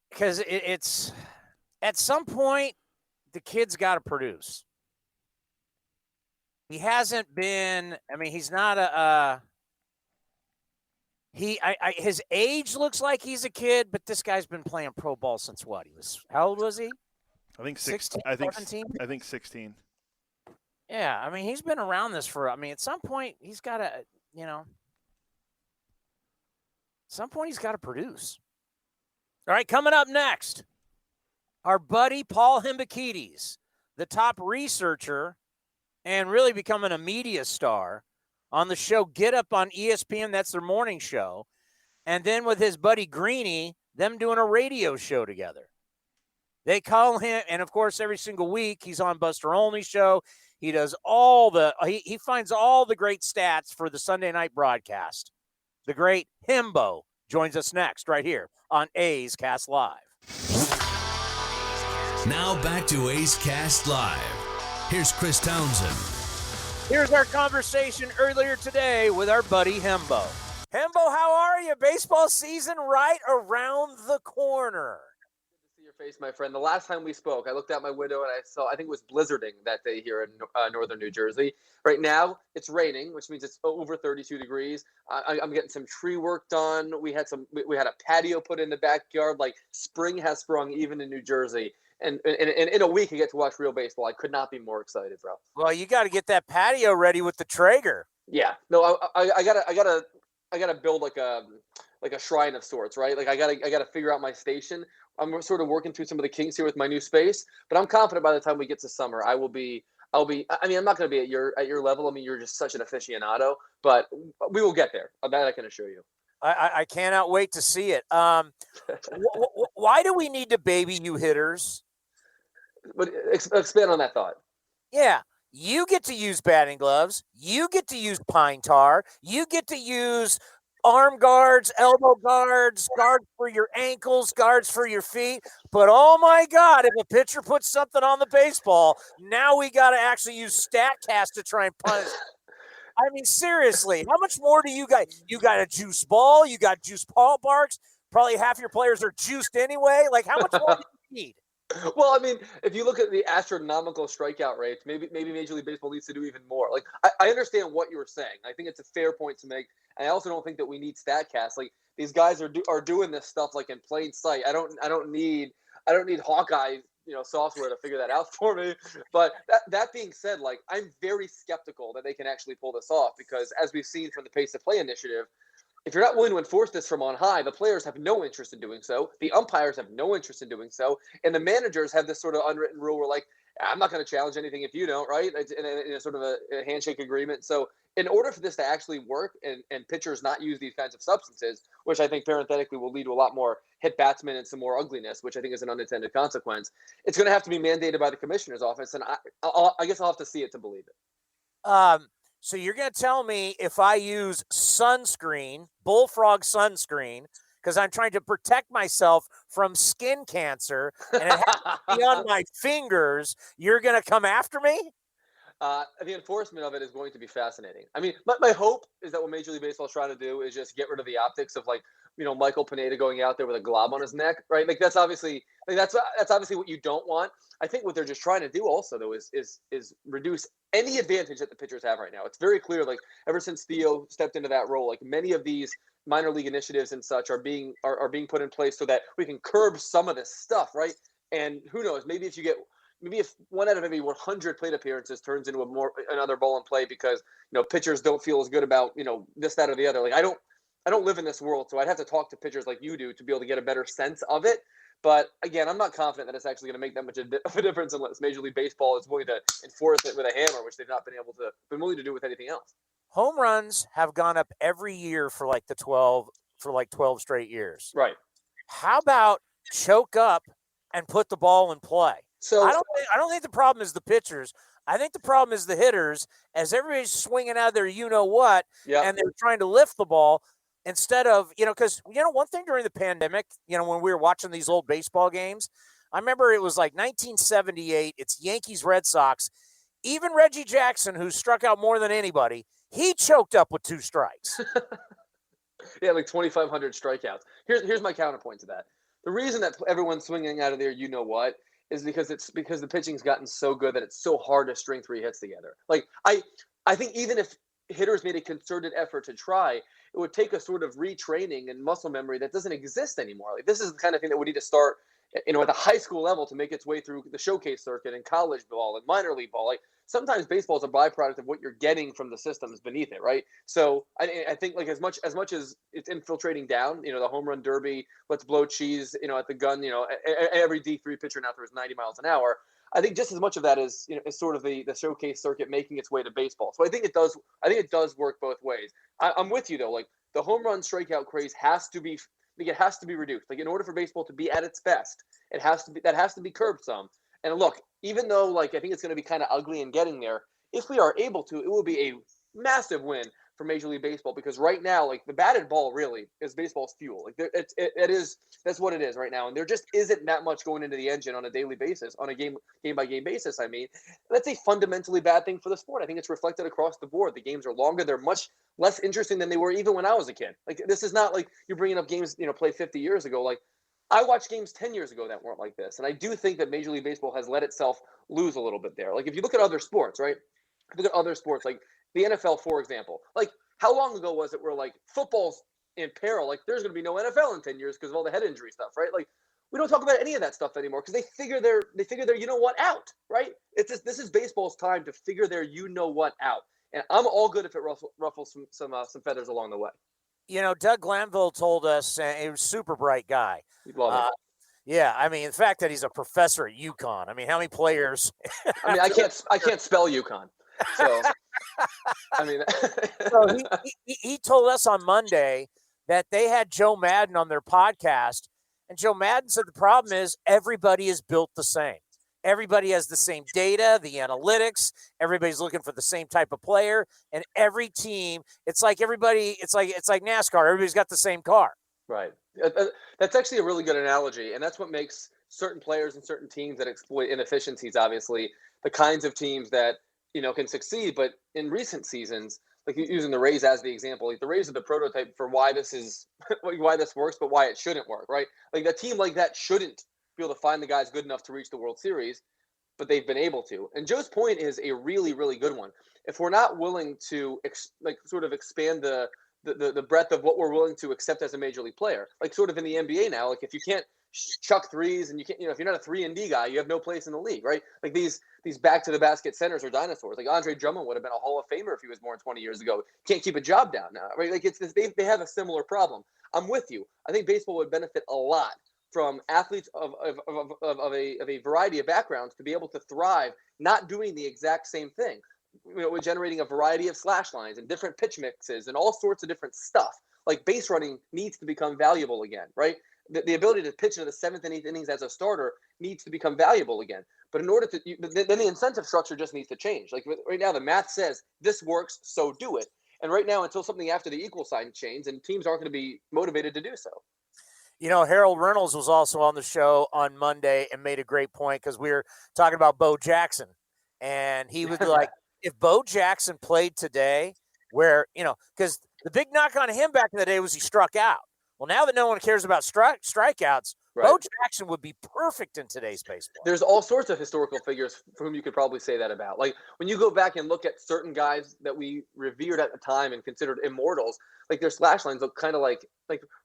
because it's at some point the kid's got to produce. He hasn't been. I mean, he's not his age looks like he's a kid, but this guy's been playing pro ball since what? How old was he? I think 16, 17. I think 16. Yeah, I mean, he's been around this for, at some point he's got to, at some point he's got to produce. All right, coming up next, our buddy Paul Hembekides, the top researcher and really becoming a media star on the show Get Up on ESPN. That's their morning show. And then with his buddy Greeny, them doing a radio show together. They call him, and of course, every single week he's on Buster Olney's show. He does he finds all the great stats for the Sunday night broadcast. The great Hembo joins us next right here on A's Cast Live. Now back to A's Cast Live. Here's Chris Townsend. Here's our conversation earlier today with our buddy Hembo. Hembo, how are you? Baseball season right around the corner. Face, my friend. The last time we spoke, I looked out my window and I think it was blizzarding that day here in northern New Jersey. Right now, it's raining, which means it's over 32 degrees. I'm getting some tree work done. We had a patio put in the backyard. Like, spring has sprung even in New Jersey. And in a week, you get to watch real baseball. I could not be more excited, bro. Well, you got to get that patio ready with the Traeger. Yeah. No, I gotta build like a shrine of sorts, right? Like I gotta figure out my station. I'm sort of working through some of the kinks here with my new space, but I'm confident by the time we get to summer, I'll be. I mean, I'm not going to be at your level. I mean, you're just such an aficionado, but we will get there. That I can assure you. I cannot wait to see it. Why do we need to baby you hitters? But expand on that thought. Yeah. You get to use batting gloves. You get to use pine tar. You get to use arm guards, elbow guards, guards for your ankles, guards for your feet. But, oh, my God, if a pitcher puts something on the baseball, now we got to actually use StatCast to try and punish. I mean, seriously, how much more do you got? You got a juice ball. You got juice ballparks. Probably half your players are juiced anyway. Like, how much more do you need? Well, I mean, if you look at the astronomical strikeout rates, maybe Major League Baseball needs to do even more. Like, I understand what you were saying. I think it's a fair point to make. And I also don't think that we need StatCast. Like, these guys are doing this stuff like in plain sight. I don't need Hawkeye, software to figure that out for me. But that being said, like, I'm very skeptical that they can actually pull this off because, as we've seen from the Pace of Play initiative, if you're not willing to enforce this from on high, the players have no interest in doing so. The umpires have no interest in doing so. And the managers have this sort of unwritten rule where, like, I'm not going to challenge anything if you don't, right? It's in a sort of a handshake agreement. So in order for this to actually work and pitchers not use these kinds of substances, which I think parenthetically will lead to a lot more hit batsmen and some more ugliness, which I think is an unintended consequence, it's going to have to be mandated by the commissioner's office. And I guess I'll have to see it to believe it. So you're going to tell me if I use sunscreen, bullfrog sunscreen, because I'm trying to protect myself from skin cancer, and it has to be on my fingers, you're going to come after me? The enforcement of it is going to be fascinating. I mean, my hope is that what Major League Baseball is trying to do is just get rid of the optics of Michael Pineda going out there with a glob on his neck, right? Like that's obviously what you don't want. I think what they're just trying to do also though is reduce any advantage that the pitchers have right now. It's very clear, like ever since Theo stepped into that role, like many of these minor league initiatives and such are being put in place so that we can curb some of this stuff, right? And who knows, maybe if 1 out of every 100 plate appearances turns into another ball in play because pitchers don't feel as good about this, that, or the other. Like I don't live in this world, so I'd have to talk to pitchers like you do to be able to get a better sense of it. But again, I'm not confident that it's actually going to make that much of a difference unless Major League Baseball is willing to enforce it with a hammer, which they've not been willing to do with anything else. Home runs have gone up every year for 12 straight years. Right. How about choke up and put the ball in play? So I don't think the problem is the pitchers. I think the problem is the hitters, as everybody's swinging out of their and they're trying to lift the ball instead of, because, one thing during the pandemic, when we were watching these old baseball games, I remember it was like 1978, it's Yankees, Red Sox. Even Reggie Jackson, who struck out more than anybody, he choked up with 2 strikes. Yeah, like 2,500 strikeouts. Here's my counterpoint to that. The reason that everyone's swinging out of there, is because the pitching's gotten so good that it's so hard to string 3 hits together. Like I think even if hitters made a concerted effort to try, it would take a sort of retraining and muscle memory that doesn't exist anymore. Like this is the kind of thing that we need to start, at the high school level to make its way through the showcase circuit and college ball and minor league ball. Like sometimes baseball is a byproduct of what you're getting from the systems beneath it, right? So I think like as much as it's infiltrating down, the home run derby, let's blow cheese, at the gun, every D3 pitcher now throws 90 miles an hour. I think just as much of that is sort of the showcase circuit making its way to baseball. So I think it does work both ways. I'm with you though. Like the home run strikeout craze has to be reduced. Like in order for baseball to be at its best, that has to be curbed some. And look, even though I think it's going to be kind of ugly in getting there, if we are able to, it will be a massive win for Major League Baseball because right now, the batted ball really is baseball's fuel. That's what it is right now, and there just isn't that much going into the engine on a daily basis, on a game by game basis. I mean, that's a fundamentally bad thing for the sport. I think it's reflected across the board. The games are longer; they're much less interesting than they were even when I was a kid. This is not like you're bringing up games played 50 years ago. I watched games 10 years ago that weren't like this, and I do think that Major League Baseball has let itself lose a little bit there. If you look at other sports, right? Look at other sports like the NFL, for example. How long ago was it where football's in peril? There's going to be no NFL in 10 years because of all the head injury stuff, right? We don't talk about any of that stuff anymore because they figure their out, right? This is baseball's time to figure their out, and I'm all good if it ruffles some feathers along the way. Doug Glanville told us, he was a super bright guy. We'd love it. Yeah, I mean, the fact that he's a professor at UConn. I mean, how many players? I mean, I can't spell UConn. So, I mean, so he told us on Monday that they had Joe Madden on their podcast, and Joe Madden said the problem is everybody is built the same. Everybody has the same data, the analytics. Everybody's looking for the same type of player, and every team, it's like NASCAR. Everybody's got the same car. Right. That's actually a really good analogy, and that's what makes certain players and certain teams that exploit inefficiencies, obviously, the kinds of teams that can succeed. But in recent seasons, using the Rays as the example, the Rays are the prototype for why this works, but why it shouldn't work, right? A team like that shouldn't be able to find the guys good enough to reach the World Series, but they've been able to. And Joe's point is a really, really good one. If we're not willing to sort of expand the breadth of what we're willing to accept as a major league player, sort of in the NBA now, if you can't chuck threes and you can't, if you're not a 3-and-D guy, you have no place in the league, right? These back to the basket centers are dinosaurs. Andre Drummond would have been a Hall of Famer if he was born 20 years ago. Can't keep a job down now, right? It's this, they have a similar problem. I'm with you. I think baseball would benefit a lot from athletes of a variety of backgrounds to be able to thrive, not doing the exact same thing. We're generating a variety of slash lines and different pitch mixes and all sorts of different stuff. Like base running needs to become valuable again, right? The ability to pitch into the 7th and 8th innings as a starter needs to become valuable again. But in order to, then the incentive structure just needs to change. Like right now, the math says this works, so do it. And right now, until something after the equal sign change, and teams aren't going to be motivated to do so. Harold Reynolds was also on the show on Monday and made a great point because we were talking about Bo Jackson. And he was like, if Bo Jackson played today, where, because the big knock on him back in the day was he struck out. Well, now that no one cares about strikeouts, right. Bo Jackson would be perfect in today's baseball. There's all sorts of historical figures for whom you could probably say that about. Like when you go back and look at certain guys that we revered at the time and considered immortals, like their slash lines look kind of like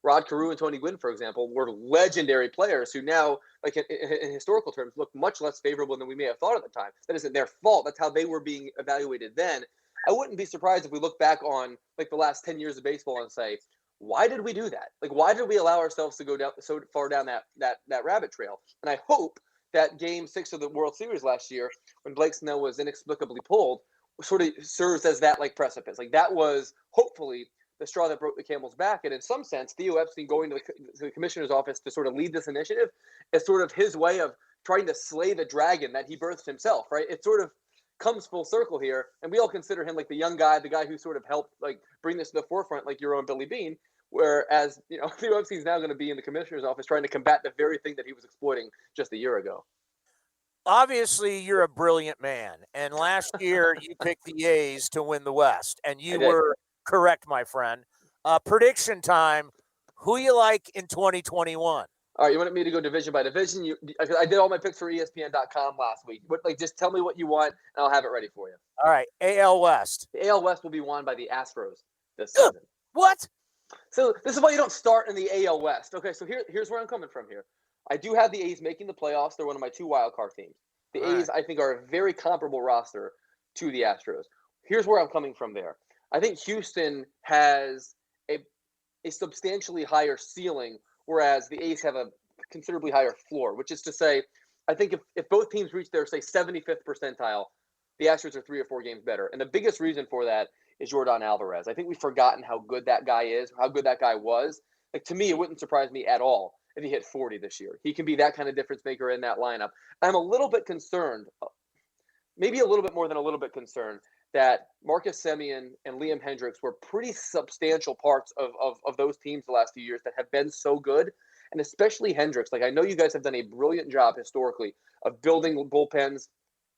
Rod Carew and Tony Gwynn, for example, were legendary players who now, like in historical terms, look much less favorable than we may have thought at the time. That isn't their fault. That's how they were being evaluated then. I wouldn't be surprised if we look back on like the last 10 years of baseball and say, why did we do that? Like, why did we allow ourselves to go down so far down that rabbit trail? And I hope that Game 6 of the World Series last year, when Blake Snell was inexplicably pulled, sort of serves as that like precipice. Like that was hopefully the straw that broke the camel's back. And in some sense, Theo Epstein going to the commissioner's office to sort of lead this initiative is sort of his way of trying to slay the dragon that he birthed himself, right? It sort of comes full circle here, and we all consider him like the young guy, the guy who sort of helped like bring this to the forefront, like your own Billy Bean. Whereas Theo Epstein's now going to be in the commissioner's office trying to combat the very thing that he was exploiting just a year ago. Obviously, you're a brilliant man, and last year you picked the A's to win the West, and you were correct, my friend. Prediction time: who you like in 2021? All right, you wanted me to go division by division? I did all my picks for ESPN.com last week. But just tell me what you want, and I'll have it ready for you. All right, AL West. The AL West will be won by the Astros this season. What? So this is why you don't start in the AL West. Okay, so here's where I'm coming from here. I do have the A's making the playoffs. They're one of my 2 wild card teams. The A's, I think, are a very comparable roster to the Astros. Here's where I'm coming from there. I think Houston has a substantially higher ceiling, whereas the A's have a considerably higher floor, which is to say, I think if both teams reach their, say, 75th percentile, the Astros are 3 or 4 games better. And the biggest reason for that is Yordan Alvarez. I think we've forgotten how good that guy is, how good that guy was. Like, to me, it wouldn't surprise me at all if he hit 40 this year. He can be that kind of difference maker in that lineup. I'm a little bit concerned, maybe a little bit more than a little bit concerned, that Marcus Semien and Liam Hendriks were pretty substantial parts of those teams the last few years that have been so good. And especially Hendriks. Like, I know you guys have done a brilliant job historically of building bullpens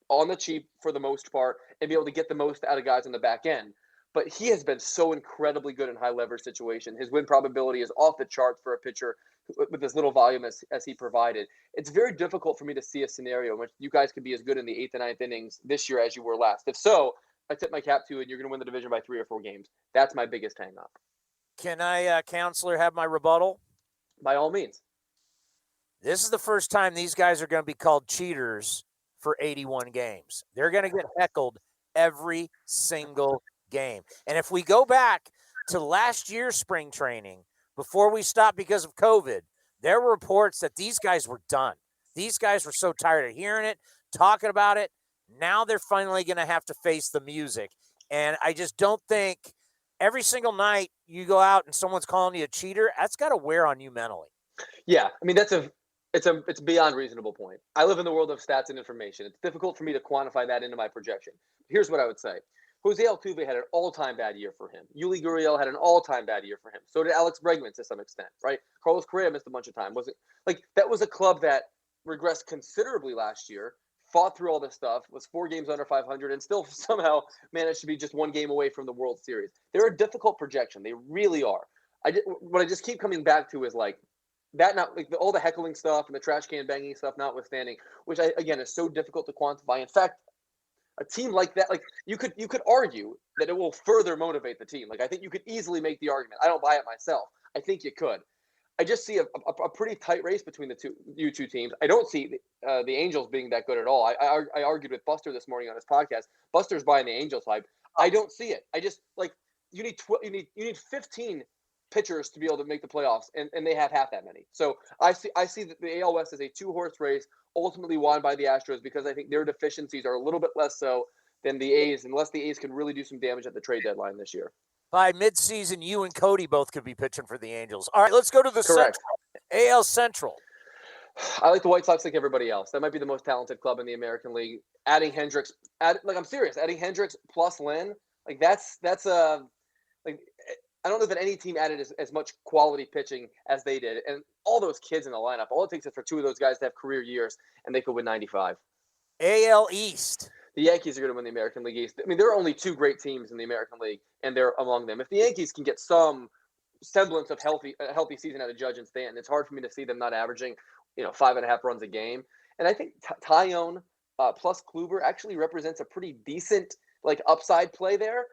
on the cheap for the most part and be able to get the most out of guys on the back end. But he has been so incredibly good in high leverage situation. His win probability is off the charts for a pitcher with as little volume as he provided. It's very difficult for me to see a scenario in which you guys could be as good in the 8th and 9th innings this year as you were last. If so, I tip my cap to you, and you're going to win the division by 3 or 4 games. That's my biggest hang up. Can I, counselor, have my rebuttal? By all means. This is the first time these guys are going to be called cheaters for 81 games. They're going to get heckled every single game. And if we go back to last year's spring training, before we stopped because of COVID, there were reports that these guys were done. These guys were so tired of hearing it, talking about it. Now they're finally going to have to face the music. And I just don't think every single night you go out and someone's calling you a cheater, that's got to wear on you mentally. Yeah, I mean, it's a beyond reasonable point. I live in the world of stats and information. It's difficult for me to quantify that into my projection. Here's what I would say. Jose Altuve had an all-time bad year for him. Yuli Gurriel had an all-time bad year for him. So did Alex Bregman to some extent, right? Carlos Correa missed a bunch of time. That was a club that regressed considerably last year, fought through all this stuff, was 4 games under 500, and still somehow managed to be just 1 game away from the World Series. They're a difficult projection. They really are. What I just keep coming back to is all the heckling stuff and the trash can banging stuff notwithstanding, which again is so difficult to quantify. In fact, a team like that, you could argue that it will further motivate the team. I think you could easily make the argument. I don't buy it myself. I think you could. I just see a pretty tight race between you two teams. I don't see the Angels being that good at all. I argued with Buster this morning on his podcast. Buster's buying the Angels hype. I don't see it. I just you need 15 pitchers to be able to make the playoffs, and they have half that many. So I see that the AL West is a 2-horse race, ultimately won by the Astros, because I think their deficiencies are a little bit less so than the A's, unless the A's can really do some damage at the trade deadline this year. By midseason, you and Cody both could be pitching for the Angels. All right, let's go to the Correct. AL Central. I like the White Sox like everybody else. That might be the most talented club in the American League. Adding Hendricks, I'm serious. Adding Hendricks plus Lynn, like that's a like. I don't know that any team added as much quality pitching as they did, and all those kids in the lineup. All it takes is for 2 of those guys to have career years, and they could win 95. AL East. The Yankees are going to win the American League East. I mean, there are only 2 great teams in the American League, and they're among them. If the Yankees can get some semblance of a healthy season out of Judge and Stanton, it's hard for me to see them not averaging, 5.5 runs a game. And I think Tyone plus Kluber actually represents a pretty decent upside play there.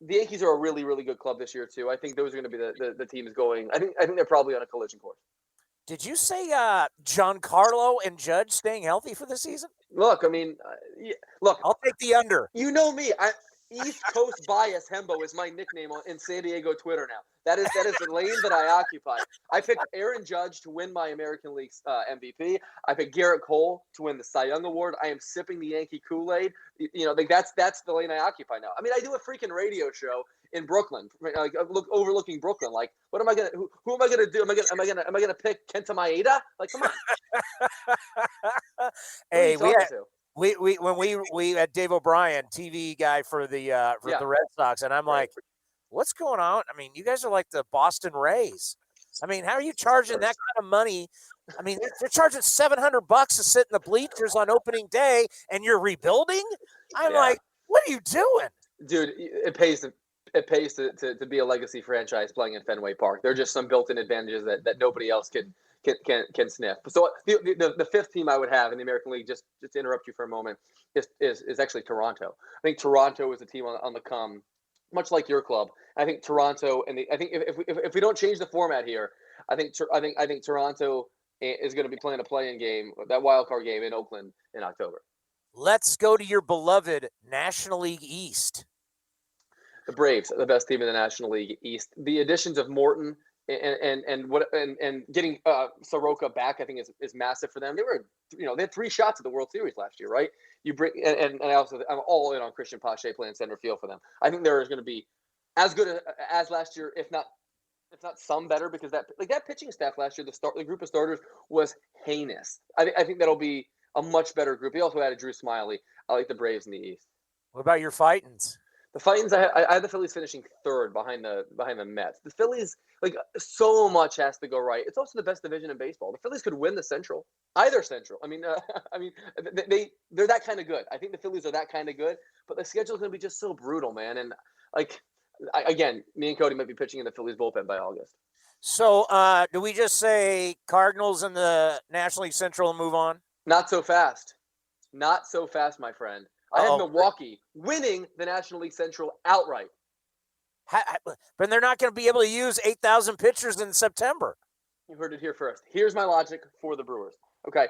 The Yankees are a really, really good club this year too. I think those are going to be the teams going. I think they're probably on a collision course. Did you say Giancarlo and Judge staying healthy for the season? Look, I mean, look. I'll take the under. You know me. East Coast Bias Hembo is my nickname in San Diego Twitter now. That is the lane that I occupy. I picked Aaron Judge to win my American League MVP. I picked Garrett Cole to win the Cy Young Award. I am sipping the Yankee Kool-Aid. That's the lane I occupy now. I mean, I do a freaking radio show in Brooklyn, overlooking Brooklyn. Like, what am I gonna? Who am I gonna do? Am I gonna pick Kenta Maeda? Like, come on. Hey, when we had Dave O'Brien, TV guy for the Red Sox, and I'm like, what's going on? I mean, you guys are like the Boston Rays. I mean, how are you charging that kind of money? I mean, they're charging $700 to sit in the bleachers on opening day, and you're rebuilding. I'm like, what are you doing, dude? It pays to be a legacy franchise playing in Fenway Park. There are just some built-in advantages that nobody else can sniff. So the 5th team I would have in the American League, just to interrupt you for a moment, is actually Toronto. I think Toronto is a team on the come, much like your club. I think Toronto, and I think if we don't change the format here, I think Toronto is going to be playing a play-in game, that wild card game in Oakland in October. Let's go to your beloved National League East. The Braves are the best team in the National League East. The additions of Morton and getting Soroka back, I think is massive for them. They had 3 shots at the World Series last year, right? You bring and I'm all in on Christian Pache playing center field for them. I think there is going to be as good as last year, if not some better, because that pitching staff last year, the group of starters was heinous. I think that'll be a much better group. He also added Drew Smiley. I like the Braves in the East. What about your Fightins? The Fightins, I had the Phillies finishing 3rd behind the Mets. The Phillies, so much has to go right. It's also the best division in baseball. The Phillies could win the Central, either Central. I mean, they're that kind of good. I think the Phillies are that kind of good, but the schedule is going to be just so brutal, man. And again, me and Cody might be pitching in the Phillies bullpen by August. So, do we just say Cardinals in the National League Central and move on? Not so fast. Not so fast, my friend. I have Milwaukee winning the National League Central outright. But they're not going to be able to use 8,000 pitchers in September. You heard it here first. Here's my logic for the Brewers. Okay.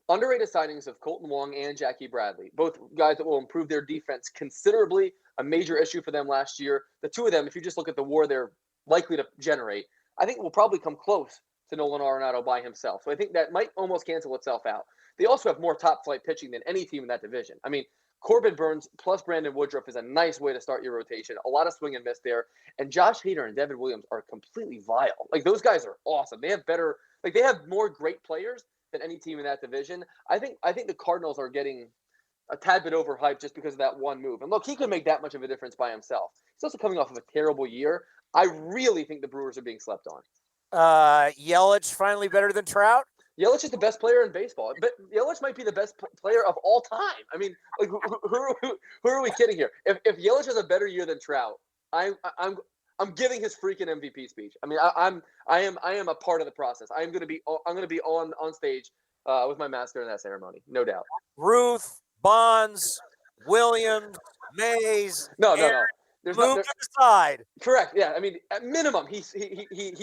Underrated signings of Colton Wong and Jackie Bradley, both guys that will improve their defense considerably, a major issue for them last year. The 2 of them, if you just look at the WAR they're likely to generate, I think will probably come close to Nolan Arenado by himself. So I think that might almost cancel itself out. They also have more top-flight pitching than any team in that division. I mean, Corbin Burns plus Brandon Woodruff is a nice way to start your rotation. A lot of swing and miss there. And Josh Hader and Devin Williams are completely vile. Those guys are awesome. They have they have more great players than any team in that division. I think the Cardinals are getting a tad bit overhyped just because of that one move. And look, he could make that much of a difference by himself. He's also coming off of a terrible year. I really think the Brewers are being slept on. Yelich finally better than Trout? Yelich is the best player in baseball, but Yelich might be the best player of all time. I mean, who are we kidding here? If Yelich has a better year than Trout, I'm giving his freaking MVP speech. I mean, I am a part of the process. I'm going to be on stage with my mask during that ceremony, no doubt. Ruth, Bonds, Williams, Mays. No. Move to the side. Correct. Yeah. I mean, at minimum, he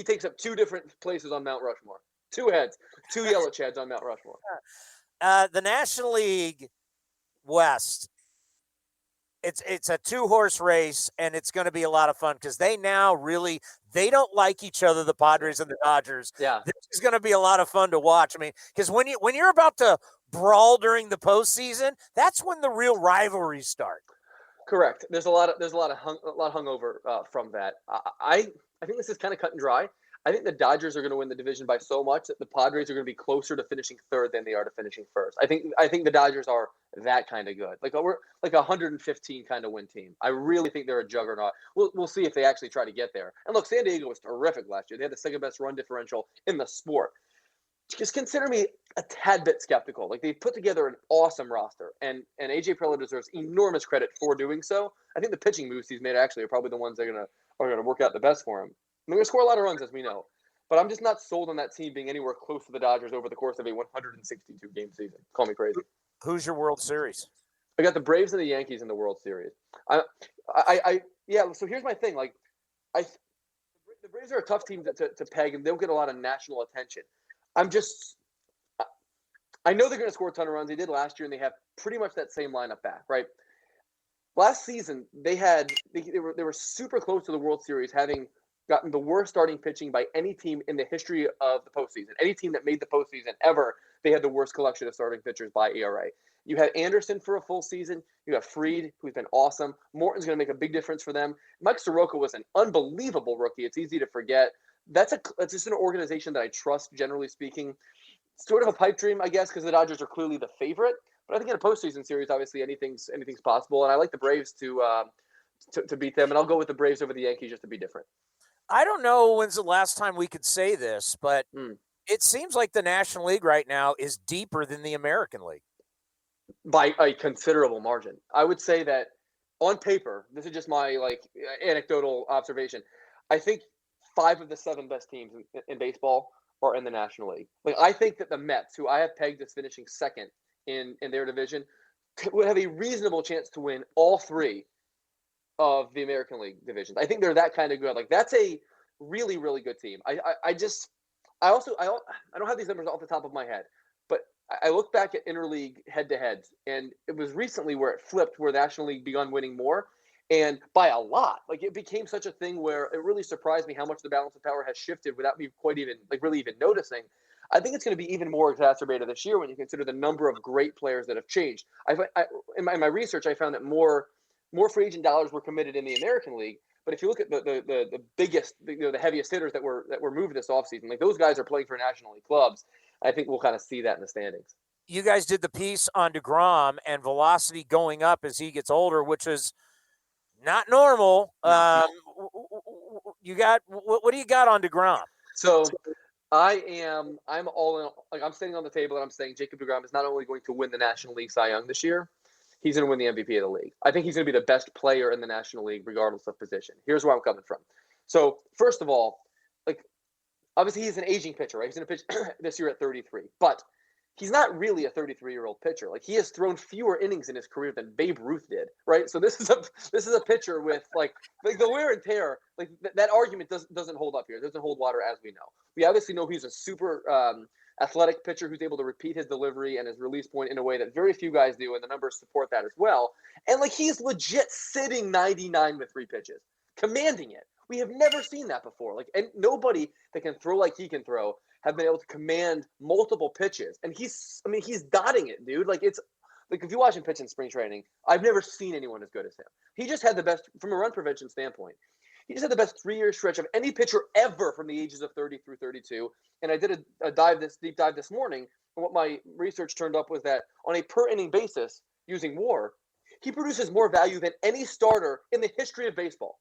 takes up 2 different places on Mount Rushmore. 2 heads, 2 Yelich heads on Mount Rushmore. The National League West. It's a 2-horse race, and it's going to be a lot of fun because they don't like each other, the Padres and the Dodgers. Yeah, this is going to be a lot of fun to watch. I mean, because when you're about to brawl during the postseason, that's when the real rivalries start. Correct. There's a lot of hungover from that. I think this is kind of cut and dry. I think the Dodgers are going to win the division by so much that the Padres are going to be closer to finishing third than they are to finishing first. I think the Dodgers are that kind of good. We're like a 115 kind of win team. I really think they're a juggernaut. We'll see if they actually try to get there. And look, San Diego was terrific last year. They had the second best run differential in the sport. Just consider me a tad bit skeptical. Like, they put together an awesome roster, and AJ Preller deserves enormous credit for doing so. I think the pitching moves he's made actually are probably the ones that are gonna work out the best for him. They're going to score a lot of runs, as we know. But I'm just not sold on that team being anywhere close to the Dodgers over the course of a 162-game season. Call me crazy. Who's your World Series? I got the Braves and the Yankees in the World Series. So here's my thing. Like, the Braves are a tough team to peg, and they don't get a lot of national attention. I know they're going to score a ton of runs. They did last year, and they have pretty much that same lineup back, right? Last season, they were super close to the World Series, having gotten the worst starting pitching by any team in the history of the postseason. Any team that made the postseason ever, they had the worst collection of starting pitchers by ERA. You had Anderson for a full season. You have Fried, who's been awesome. Morton's going to make a big difference for them. Mike Soroka was an unbelievable rookie. It's easy to forget. That's just an organization that I trust, generally speaking. Sort of a pipe dream, I guess, because the Dodgers are clearly the favorite. But I think in a postseason series, obviously anything's possible. And I like the Braves to beat them. And I'll go with the Braves over the Yankees just to be different. I don't know when's the last time we could say this, but it seems like the National League right now is deeper than the American League. By a considerable margin. I would say that on paper, this is just my anecdotal observation, I think 5 of the 7 best teams in baseball are in the National League. Like, I think that the Mets, who I have pegged as finishing second in their division, would have a reasonable chance to win all 3 of the American League divisions. I think they're that kind of good. Like, that's a really, really good team. I don't have these numbers off the top of my head, but I look back at interleague head-to-heads, and it was recently where it flipped, where the National League began winning more, and by a lot. Like, it became such a thing where it really surprised me how much the balance of power has shifted without me quite even really even noticing. I think it's going to be even more exacerbated this year when you consider the number of great players that have changed. In my research, I found that more free agent dollars were committed in the American League. But if you look at the biggest, the heaviest hitters that were moved this offseason, like, those guys are playing for National League clubs. I think we'll kind of see that in the standings. You guys did the piece on DeGrom and velocity going up as he gets older, which is not normal. You got what do you got on DeGrom? So I'm all in. Like, I'm sitting on the table and I'm saying Jacob DeGrom is not only going to win the National League Cy Young this year, he's going to win the MVP of the league. I think he's going to be the best player in the National League, regardless of position. Here's where I'm coming from. So, first of all, like, obviously he's an aging pitcher, right? He's going to pitch this year at 33, but he's not really a 33-year-old pitcher. Like, he has thrown fewer innings in his career than Babe Ruth did, right? So this is a pitcher with like the wear and tear. Like, that argument doesn't hold up here. It doesn't hold water, as we know. We obviously know he's a super athletic pitcher who's able to repeat his delivery and his release point in a way that very few guys do, and the numbers support that as well. And, like, he's legit sitting 99 with 3 pitches, commanding it. We have never seen that before. Like, and nobody that can throw like he can throw have been able to command multiple pitches. And he's dotting it, dude. Like, it's like, if you watch him pitch in spring training, I've never seen anyone as good as him. He just had the best, from a run prevention standpoint, he just had the best 3-year stretch of any pitcher ever from the ages of 30 through 32. And I did a deep dive this morning, and what my research turned up was that on a per inning basis, using WAR, he produces more value than any starter in the history of baseball.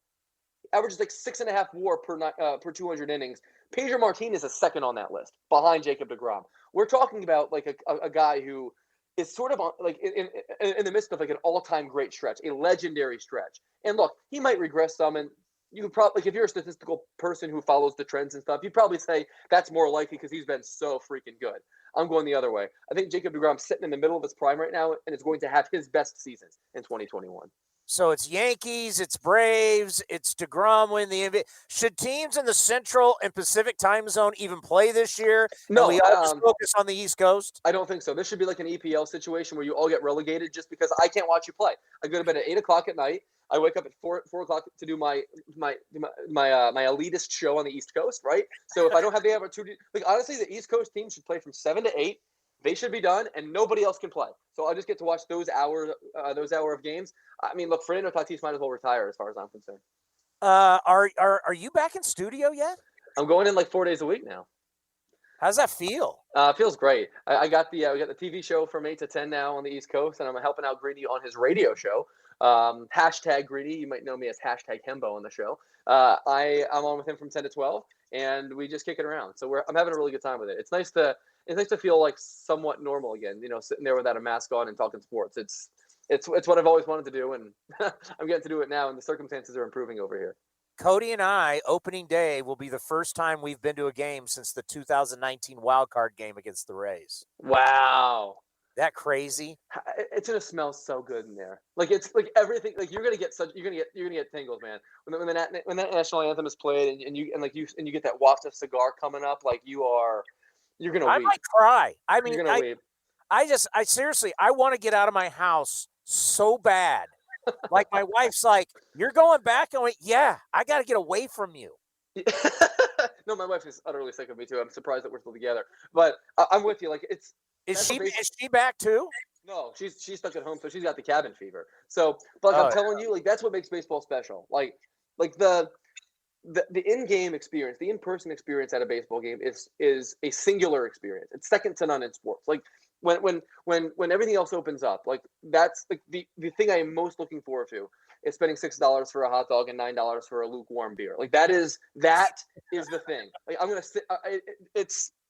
Averages like 6.5 WAR per 200 innings. Pedro Martinez is second on that list, behind Jacob DeGrom. We're talking about like a guy who is sort of like in the midst of like an all-time great stretch, a legendary stretch. And look, he might regress some, and you could probably, like, if you're a statistical person who follows the trends and stuff, you'd probably say that's more likely because he's been so freaking good. I'm going the other way. I think Jacob DeGrom's sitting in the middle of his prime right now and is going to have his best seasons in 2021. So it's Yankees, it's Braves, it's DeGrom winning the NBA. Should teams in the Central and Pacific time zone even play this year? No, and we all just focus on the East Coast? I don't think so. This should be like an EPL situation where you all get relegated just because I can't watch you play. I go to bed at 8 o'clock at night. I wake up at 4 o'clock to do my elitist show on the East Coast, right? So if I don't have the opportunity, like honestly, the East Coast team should play from 7 to 8. They should be done, and nobody else can play. So I'll just get to watch those hour of games. I mean, look, Fernando Tatis might as well retire, as far as I'm concerned. Are you back in studio yet? I'm going in like 4 days a week now. How's that feel? It feels great. I got we got the TV show from 8 to 10 now on the East Coast, and I'm helping out Greeny on his radio show. Hashtag Greeny. You might know me as hashtag Hembo on the show. I'm on with him from 10 to 12, and we just kick it around. So I'm having a really good time with it. It's nice to feel like somewhat normal again. You know, sitting there without a mask on and talking sports. It's what I've always wanted to do, and I'm getting to do it now. And the circumstances are improving over here. Cody and I, opening day will be the first time we've been to a game since the 2019 wild card game against the Rays. Wow. That crazy? It's gonna smell so good in there. Like it's like everything. Like you're gonna get tingles, man. When that national anthem is played and you get that waft of cigar coming up, like you're gonna weep. I might cry. I mean, you're gonna weep. I seriously, I want to get out of my house so bad. Like my wife's like, "You're going back?" I went, "Yeah, I got to get away from you." No, my wife is utterly sick of me too. I'm surprised that we're still together. But I'm with you. Like Is she back too? No, she's stuck at home, so she's got the cabin fever. So, but I'm telling you, like that's what makes baseball special. Like the in-game experience, the in-person experience at a baseball game is a singular experience. It's second to none in sports. Like when everything else opens up, like that's like the thing I am most looking forward to is spending $6 for a hot dog and $9 for a lukewarm beer. Like that is the thing. Like I'm gonna sit.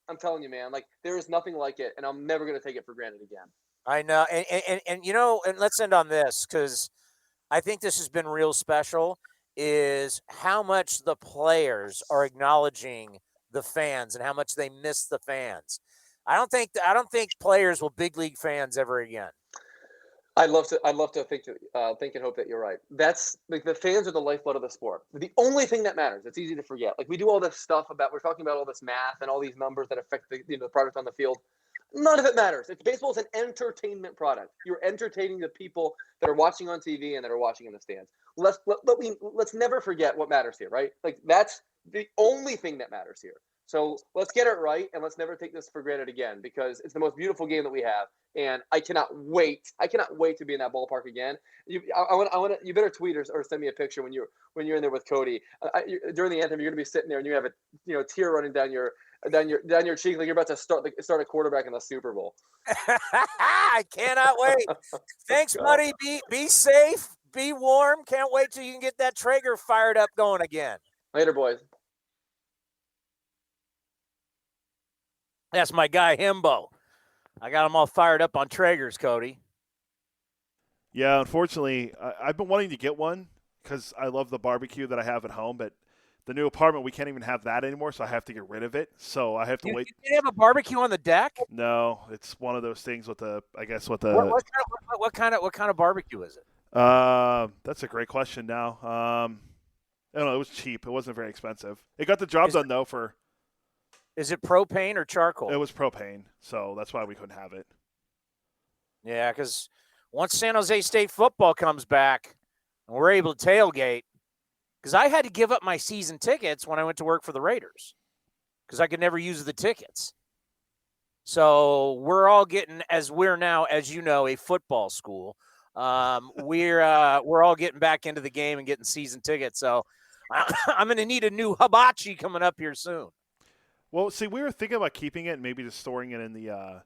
I'm telling you, man. Like there is nothing like it, and I'm never gonna take it for granted again. I know, and you know, and let's end on this because I think this has been real special. Is how much the players are acknowledging the fans and how much they miss the fans. I don't think players will big league fans ever again. I'd love to think and hope that you're right. That's like the fans are the lifeblood of the sport. The only thing that matters. It's easy to forget. Like we do all this stuff we're talking about all this math and all these numbers that affect the product on the field. None of it matters. Baseball is an entertainment product. You're entertaining the people that are watching on TV and that are watching in the stands. Let's never forget what matters here, right? Like that's the only thing that matters here. So let's get it right, and let's never take this for granted again because it's the most beautiful game that we have, and I cannot wait. I cannot wait to be in that ballpark again. You better tweet or send me a picture when you're in there with Cody during the anthem. You're gonna be sitting there and you have a tear running down your cheek like you're about to start a quarterback in the Super Bowl. I cannot wait. Thanks, buddy. Be safe. Be warm. Can't wait till you can get that Traeger fired up going again. Later, boys. That's my guy, Hembo. I got him all fired up on Traegers, Cody. Yeah, unfortunately, I've been wanting to get one because I love the barbecue that I have at home, but the new apartment, we can't even have that anymore, so I have to get rid of it. So I have to wait. You have a barbecue on the deck? No, it's one of those things with the. What kind of barbecue is it? That's a great question. Now, I don't know. It was cheap. It wasn't very expensive. It got the job done though. Is it propane or charcoal? It was propane, so that's why we couldn't have it. Yeah, because once San Jose State football comes back and we're able to tailgate, because I had to give up my season tickets when I went to work for the Raiders because I could never use the tickets. So we're all getting, as we're now, as you know, a football school. We're all getting back into the game and getting season tickets. So I'm going to need a new hibachi coming up here soon. Well, see, we were thinking about keeping it and maybe just storing it in the